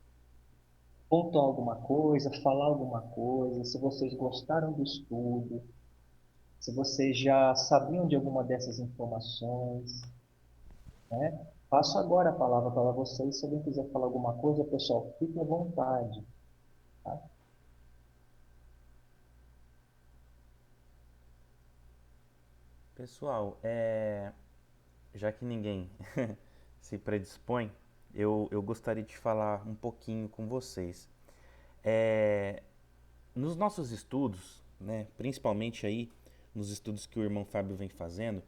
pontuar alguma coisa, falar alguma coisa, se vocês gostaram do estudo, se vocês já sabiam de alguma dessas informações, né? Passo agora a palavra para vocês. Se alguém quiser falar alguma coisa, pessoal, fique à vontade. Tá? Pessoal, já que ninguém se predispõe, eu gostaria de falar um pouquinho com vocês. É, Nos nossos estudos, né, principalmente aí nos estudos que o irmão Fábio vem fazendo,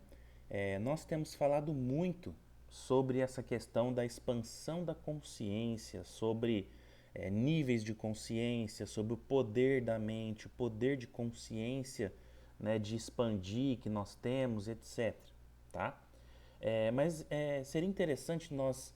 nós temos falado muito sobre essa questão da expansão da consciência, sobre níveis de consciência, sobre o poder da mente, o poder de consciência, né, de expandir que nós temos, etc. Tá? Mas seria interessante nós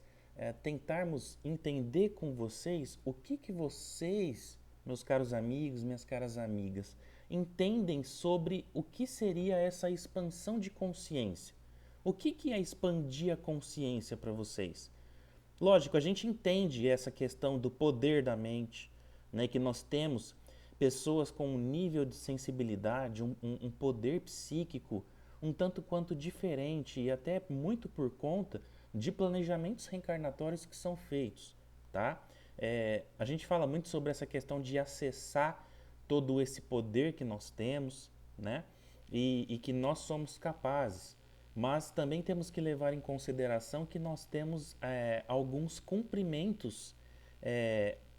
tentarmos entender com vocês o que vocês, meus caros amigos, minhas caras amigas, entendem sobre o que seria essa expansão de consciência. O que é expandir a consciência para vocês? Lógico, a gente entende essa questão do poder da mente, né, que nós temos pessoas com um nível de sensibilidade, um poder psíquico um tanto quanto diferente e até muito por conta de planejamentos reencarnatórios que são feitos, tá? A gente fala muito sobre essa questão de acessar todo esse poder que nós temos, né? E que nós somos capazes. Mas também temos que levar em consideração que nós temos alguns cumprimentos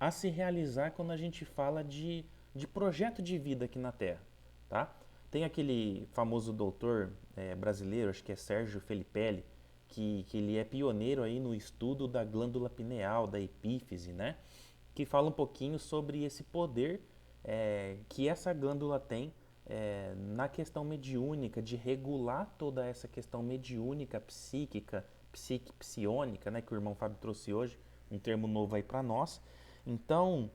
a se realizar quando a gente fala de projeto de vida aqui na Terra, tá? Tem aquele famoso doutor brasileiro, acho que é Sérgio Felipelli, que ele é pioneiro aí no estudo da glândula pineal, da epífise, né? Que fala um pouquinho sobre esse poder que essa glândula tem na questão mediúnica, de regular toda essa questão mediúnica, psíquica, psiônica, né, que o irmão Fábio trouxe hoje, um termo novo aí para nós. Então,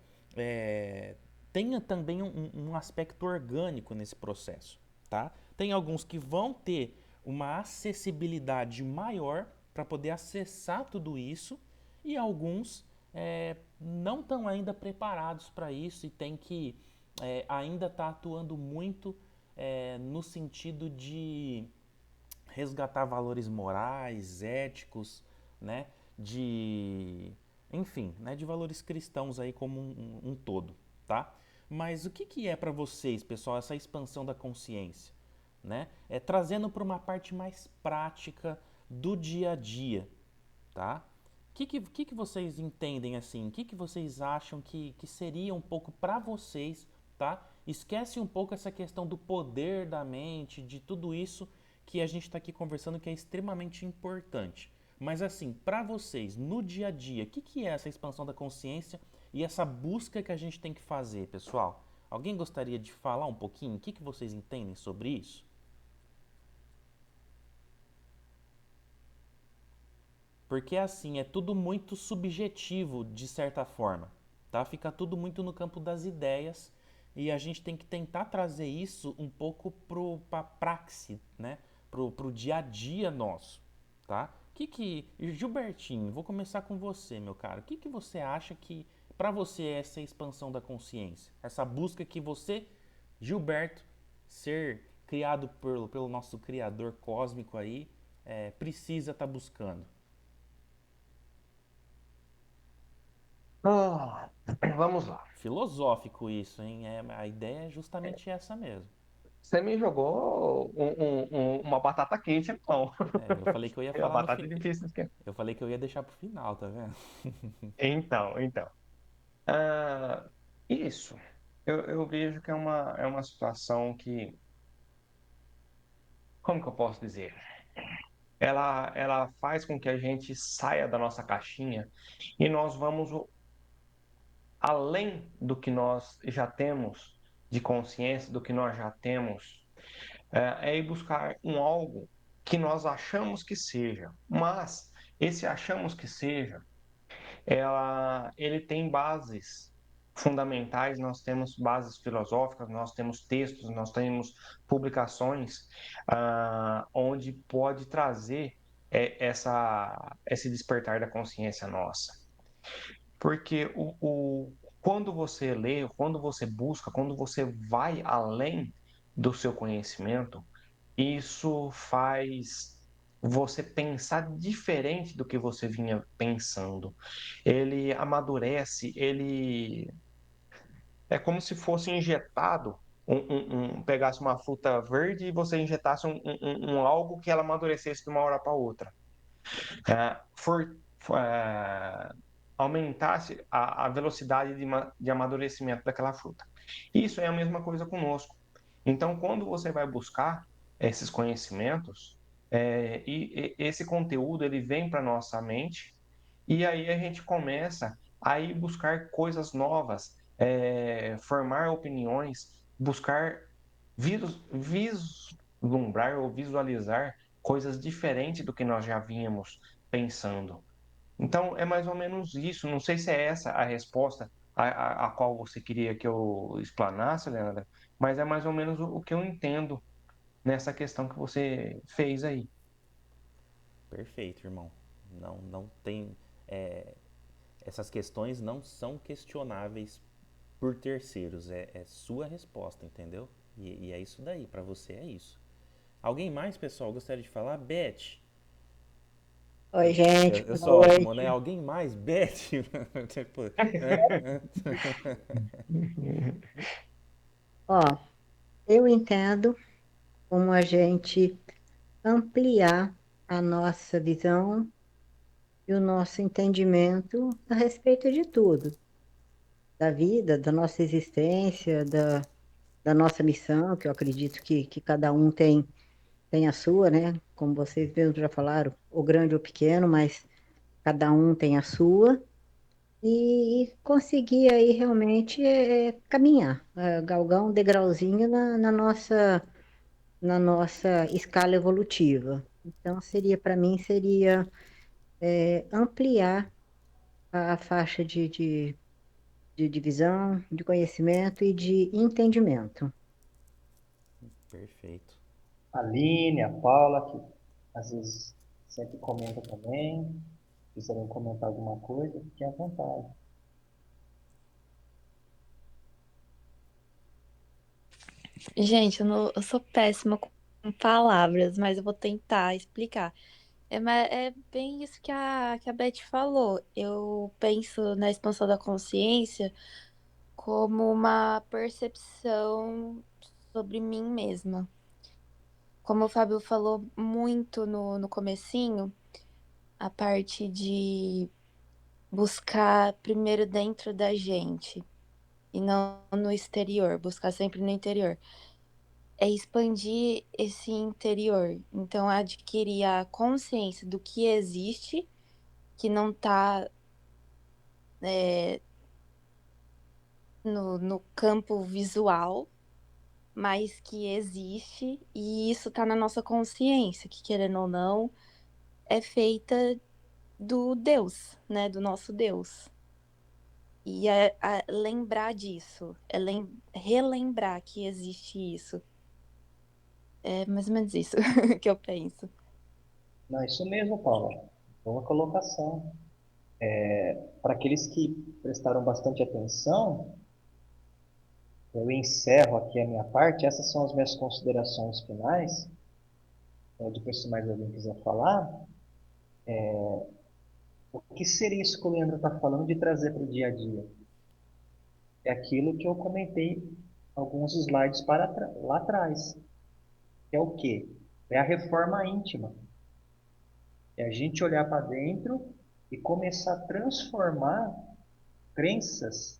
tenha também um aspecto orgânico nesse processo, tá? Tem alguns que vão ter uma acessibilidade maior para poder acessar tudo isso e alguns não estão ainda preparados para isso e tem que ainda estar atuando muito no sentido de resgatar valores morais, éticos, né, enfim, né, de valores cristãos aí como um todo, tá? Mas o que é para vocês, pessoal, essa expansão da consciência, né? Trazendo para uma parte mais prática do dia a dia, tá? O que vocês entendem assim? O que vocês acham que seria um pouco para vocês, tá? Esquece um pouco essa questão do poder da mente, de tudo isso que a gente está aqui conversando que é extremamente importante. Mas assim, para vocês, no dia a dia, o que é essa expansão da consciência e essa busca que a gente tem que fazer, pessoal? Alguém gostaria de falar um pouquinho? O que vocês entendem sobre isso? Porque assim, é tudo muito subjetivo de certa forma, tá? Fica tudo muito no campo das ideias e a gente tem que tentar trazer isso um pouco para a praxe, né? Pro dia a dia nosso, tá? Gilbertinho, vou começar com você, meu caro. O que você acha que para você é essa expansão da consciência? Essa busca que você, Gilberto, ser criado pelo nosso Criador cósmico aí, precisa estar buscando. Ah, vamos lá. Filosófico isso, hein? A ideia é justamente essa mesmo. Você me jogou uma batata quente, então. Eu falei que eu ia A falar no batata é fim. difícil de esquentar. Eu falei que eu ia deixar pro final, tá vendo? Então. Ah, isso. Eu vejo que é uma situação que, como que eu posso dizer? Ela faz com que a gente saia da nossa caixinha e nós vamos além do que nós já temos de consciência, do que nós já temos, ir buscar um algo que nós achamos que seja. Mas esse achamos que seja, ele tem bases fundamentais, nós temos bases filosóficas, nós temos textos, nós temos publicações onde pode trazer esse despertar da consciência nossa. Porque quando você lê, quando você busca, quando você vai além do seu conhecimento, isso faz você pensar diferente do que você vinha pensando. Ele amadurece, ele é como se fosse injetado. Pegasse uma fruta verde e você injetasse algo que ela amadurecesse de uma hora para outra. É, é, aumentasse a velocidade de amadurecimento daquela fruta. Isso é a mesma coisa conosco. Então, quando você vai buscar esses conhecimentos, e esse conteúdo ele vem para nossa mente, e aí a gente começa a ir buscar coisas novas, formar opiniões, buscar vislumbrar ou visualizar coisas diferentes do que nós já vínhamos pensando. Então, é mais ou menos isso. Não sei se é essa a resposta a qual você queria que eu explanasse, Leandra, mas é mais ou menos o que eu entendo nessa questão que você fez aí. Perfeito, irmão. Não tem. é, Essas questões não são questionáveis por terceiros. É sua resposta, entendeu? E é isso daí. Pra você é isso. Alguém mais, pessoal, gostaria de falar? Beth. Oi, Eu, gente, eu boa sou ótimo, né? noite. Alguém mais? Beth? Tipo, Ó, eu entendo como a gente ampliar a nossa visão e o nosso entendimento a respeito de tudo, da vida, da nossa existência, da nossa missão, que eu acredito que cada um tem a sua, né? Como vocês mesmos já falaram, ou grande ou pequeno, mas cada um tem a sua. E conseguir aí realmente caminhar, galgar um degrauzinho na nossa escala evolutiva. Então, para mim, seria ampliar a faixa de divisão, de conhecimento e de entendimento. perfeito. A Aline, a Paula, que às vezes sempre comenta também. Se quiserem comentar alguma coisa, fiquem à vontade. Gente, eu sou péssima com palavras, mas eu vou tentar explicar. É bem isso que a Beth falou. Eu penso na expansão da consciência como uma percepção sobre mim mesma. Como o Fábio falou muito no comecinho, a parte de buscar primeiro dentro da gente e não no exterior, buscar sempre no interior. É expandir esse interior. Então, adquirir a consciência do que existe, que não está no campo visual, mas que existe, e isso está na nossa consciência, que querendo ou não, é feita do Deus, né? Do nosso Deus. E lembrar disso, relembrar que existe isso. É mais ou menos isso que eu penso. Não, isso mesmo, Paula. Boa colocação. Para aqueles que prestaram bastante atenção, eu encerro aqui a minha parte. Essas são as minhas considerações finais. Depois, se mais alguém quiser falar, o que seria isso que o Leandro está falando de trazer para o dia a dia? É aquilo que eu comentei alguns slides lá atrás. Que é o quê? É a reforma íntima. É a gente olhar para dentro e começar a transformar crenças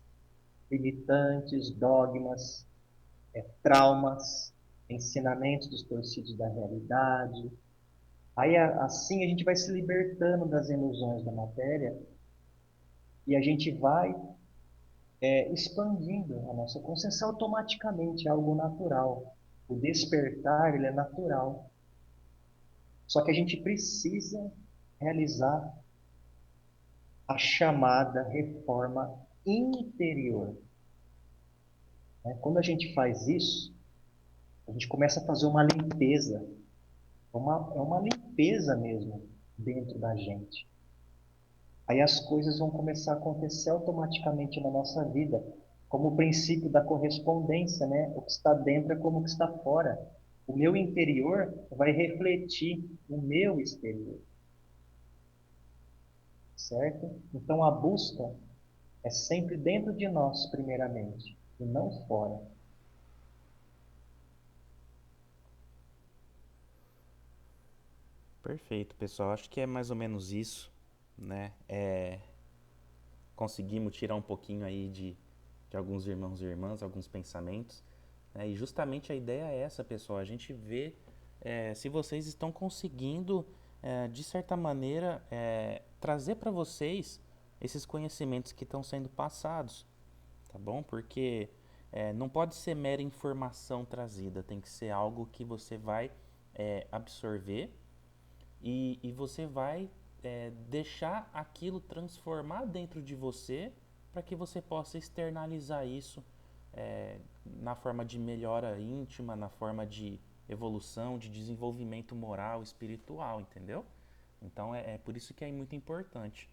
limitantes, dogmas, traumas, ensinamentos distorcidos da realidade. Aí assim a gente vai se libertando das ilusões da matéria e a gente vai expandindo a nossa consciência automaticamente, é algo natural. O despertar, ele é natural. Só que a gente precisa realizar a chamada reforma interior, né? Quando a gente faz isso, a gente começa a fazer uma limpeza, é uma limpeza mesmo dentro da gente. Aí as coisas vão começar a acontecer automaticamente na nossa vida, como o princípio da correspondência, né? O que está dentro é como o que está fora. O meu interior vai refletir o meu exterior, certo? Então a busca é sempre dentro de nós, primeiramente, e não fora. Perfeito, pessoal. Acho que é mais ou menos isso, né? Conseguimos tirar um pouquinho aí de alguns irmãos e irmãs, alguns pensamentos, né? E justamente a ideia é essa, pessoal. A gente vê se vocês estão conseguindo, de certa maneira, trazer para vocês esses conhecimentos que estão sendo passados, tá bom? Porque não pode ser mera informação trazida, tem que ser algo que você vai absorver e você vai deixar aquilo transformar dentro de você para que você possa externalizar isso na forma de melhora íntima, na forma de evolução, de desenvolvimento moral, espiritual, entendeu? Então é por isso que é muito importante,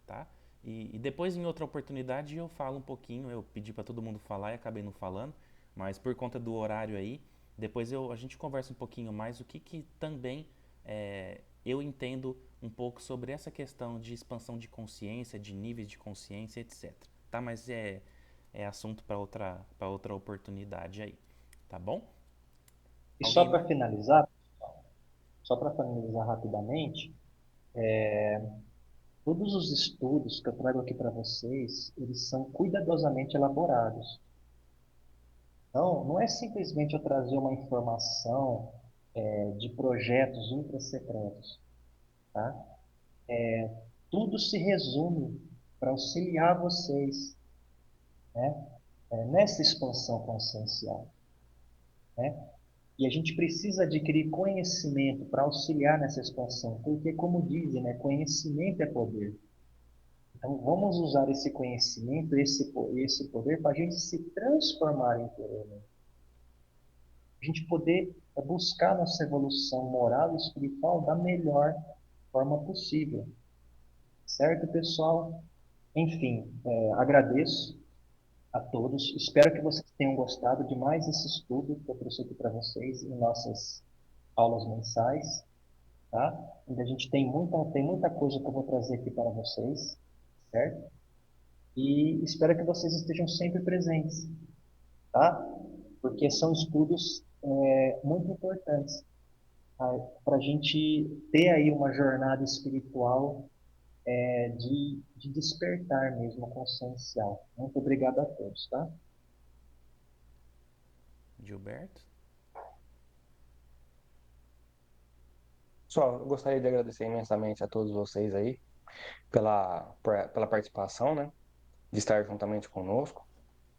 tá? E depois, em outra oportunidade, eu falo um pouquinho. Eu pedi para todo mundo falar e acabei não falando, mas por conta do horário aí, depois a gente conversa um pouquinho mais o que também eu entendo um pouco sobre essa questão de expansão de consciência, de níveis de consciência, etc. Tá? Mas é assunto para outra oportunidade aí, tá bom? E Alguém mais? só para finalizar rapidamente, todos os estudos que eu trago aqui para vocês, eles são cuidadosamente elaborados. Então, não é simplesmente eu trazer uma informação de projetos ultra secretos, tá? Tudo se resume para auxiliar vocês, né, nessa expansão consciencial, né? E a gente precisa adquirir conhecimento para auxiliar nessa expansão, porque, como dizem, né, conhecimento é poder. Então, vamos usar esse conhecimento, esse poder, para a gente se transformar interiormente. A gente poder buscar nossa evolução moral e espiritual da melhor forma possível. Certo, pessoal? Enfim, agradeço a todos. Espero que vocês tenham gostado de mais esse estudo que eu trouxe aqui para vocês em nossas aulas mensais, tá? Ainda a gente tem muita coisa que eu vou trazer aqui para vocês, certo? E espero que vocês estejam sempre presentes, tá? Porque são estudos muito importantes para a gente ter aí uma jornada espiritual de despertar mesmo consciencial. Muito obrigado a todos, tá? Gilberto? Só gostaria de agradecer imensamente a todos vocês aí pela participação, né? De estar juntamente conosco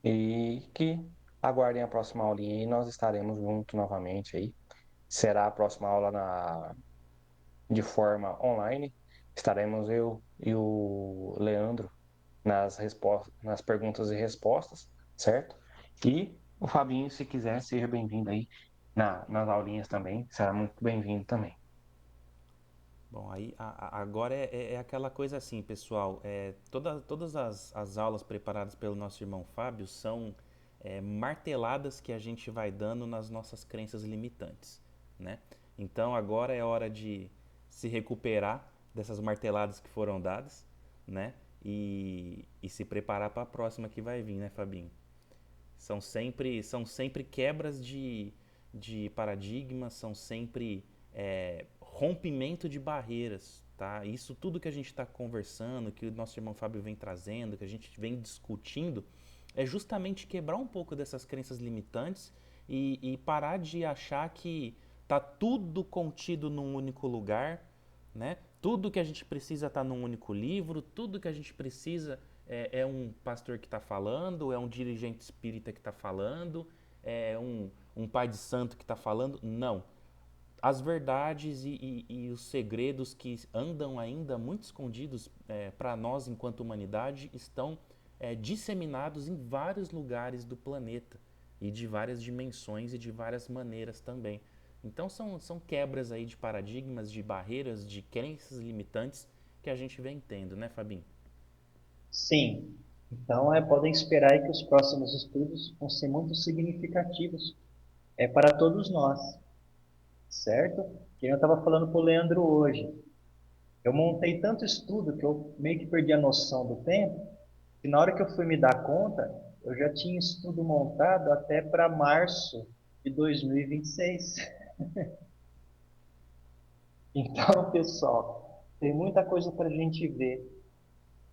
e que aguardem a próxima aulinha e nós estaremos juntos novamente aí. Será a próxima aula de forma online. Estaremos eu e o Leandro nas perguntas e respostas, certo? E o Fabinho, se quiser, seja bem-vindo aí nas aulinhas também. Será muito bem-vindo também. Bom, aí agora é aquela coisa assim, pessoal. Todas as aulas preparadas pelo nosso irmão Fábio são marteladas que a gente vai dando nas nossas crenças limitantes, né? Então agora é hora de se recuperar dessas marteladas que foram dadas, né? E se preparar para a próxima que vai vir, né, Fabinho? São sempre quebras de paradigmas, são sempre rompimento de barreiras, tá? Isso tudo que a gente está conversando, que o nosso irmão Fábio vem trazendo, que a gente vem discutindo, é justamente quebrar um pouco dessas crenças limitantes e parar de achar que tá tudo contido num único lugar, né? Tudo que a gente precisa está num único livro, tudo que a gente precisa é um pastor que está falando, é um dirigente espírita que está falando, é um pai de santo que está falando. Não. As verdades e os segredos que andam ainda muito escondidos para nós enquanto humanidade estão disseminados em vários lugares do planeta e de várias dimensões e de várias maneiras também. Então são quebras aí de paradigmas, de barreiras, de crenças limitantes que a gente vem tendo, né, Fabinho? Sim. Então, podem esperar aí que os próximos estudos vão ser muito significativos para todos nós, certo? Que eu estava falando para o Leandro hoje. Eu montei tanto estudo que eu meio que perdi a noção do tempo, que na hora que eu fui me dar conta, eu já tinha estudo montado até para março de 2026. Então, pessoal, tem muita coisa para a gente ver.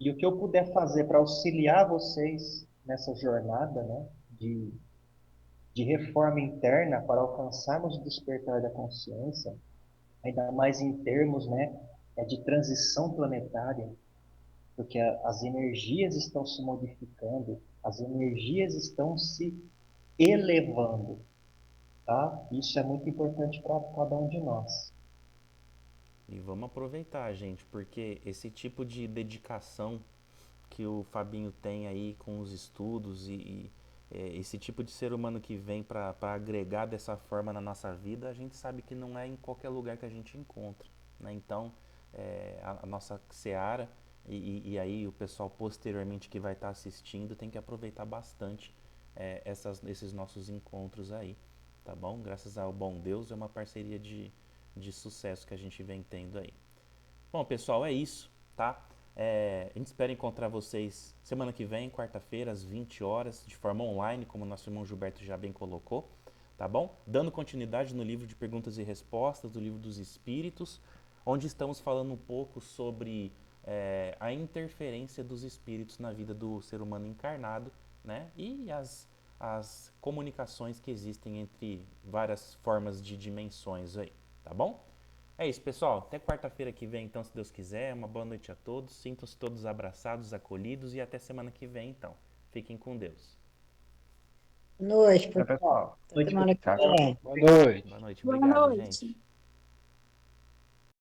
E o que eu puder fazer para auxiliar vocês nessa jornada, né, de reforma interna para alcançarmos o despertar da consciência, ainda mais em termos, né, de transição planetária, porque as energias estão se modificando, as energias estão se elevando, tá? Isso é muito importante para cada um de nós. E vamos aproveitar, gente, porque esse tipo de dedicação que o Fabinho tem aí com os estudos esse tipo de ser humano que vem para agregar dessa forma na nossa vida, a gente sabe que não é em qualquer lugar que a gente encontra, né? Então, a nossa seara e aí o pessoal posteriormente que vai estar assistindo tem que aproveitar bastante esses nossos encontros aí, tá bom? Graças ao bom Deus, é uma parceria de sucesso que a gente vem tendo aí. Bom, pessoal, é isso, tá? A gente espera encontrar vocês semana que vem, quarta-feira, às 20 horas, de forma online, como nosso irmão Gilberto já bem colocou, tá bom? Dando continuidade no livro de perguntas e respostas, do livro dos Espíritos, onde estamos falando um pouco sobre a interferência dos espíritos na vida do ser humano encarnado, né? E as comunicações que existem entre várias formas de dimensões aí, tá bom? É isso, pessoal. Até quarta-feira que vem, então, se Deus quiser. Uma boa noite a todos. Sintam-se todos abraçados, acolhidos e até semana que vem, então. Fiquem com Deus. Boa noite, É, pessoal. pessoal. Até Noite, semana que Tchau, pessoal. tchau. vem. Boa noite. Boa noite. Boa Obrigado, noite. gente.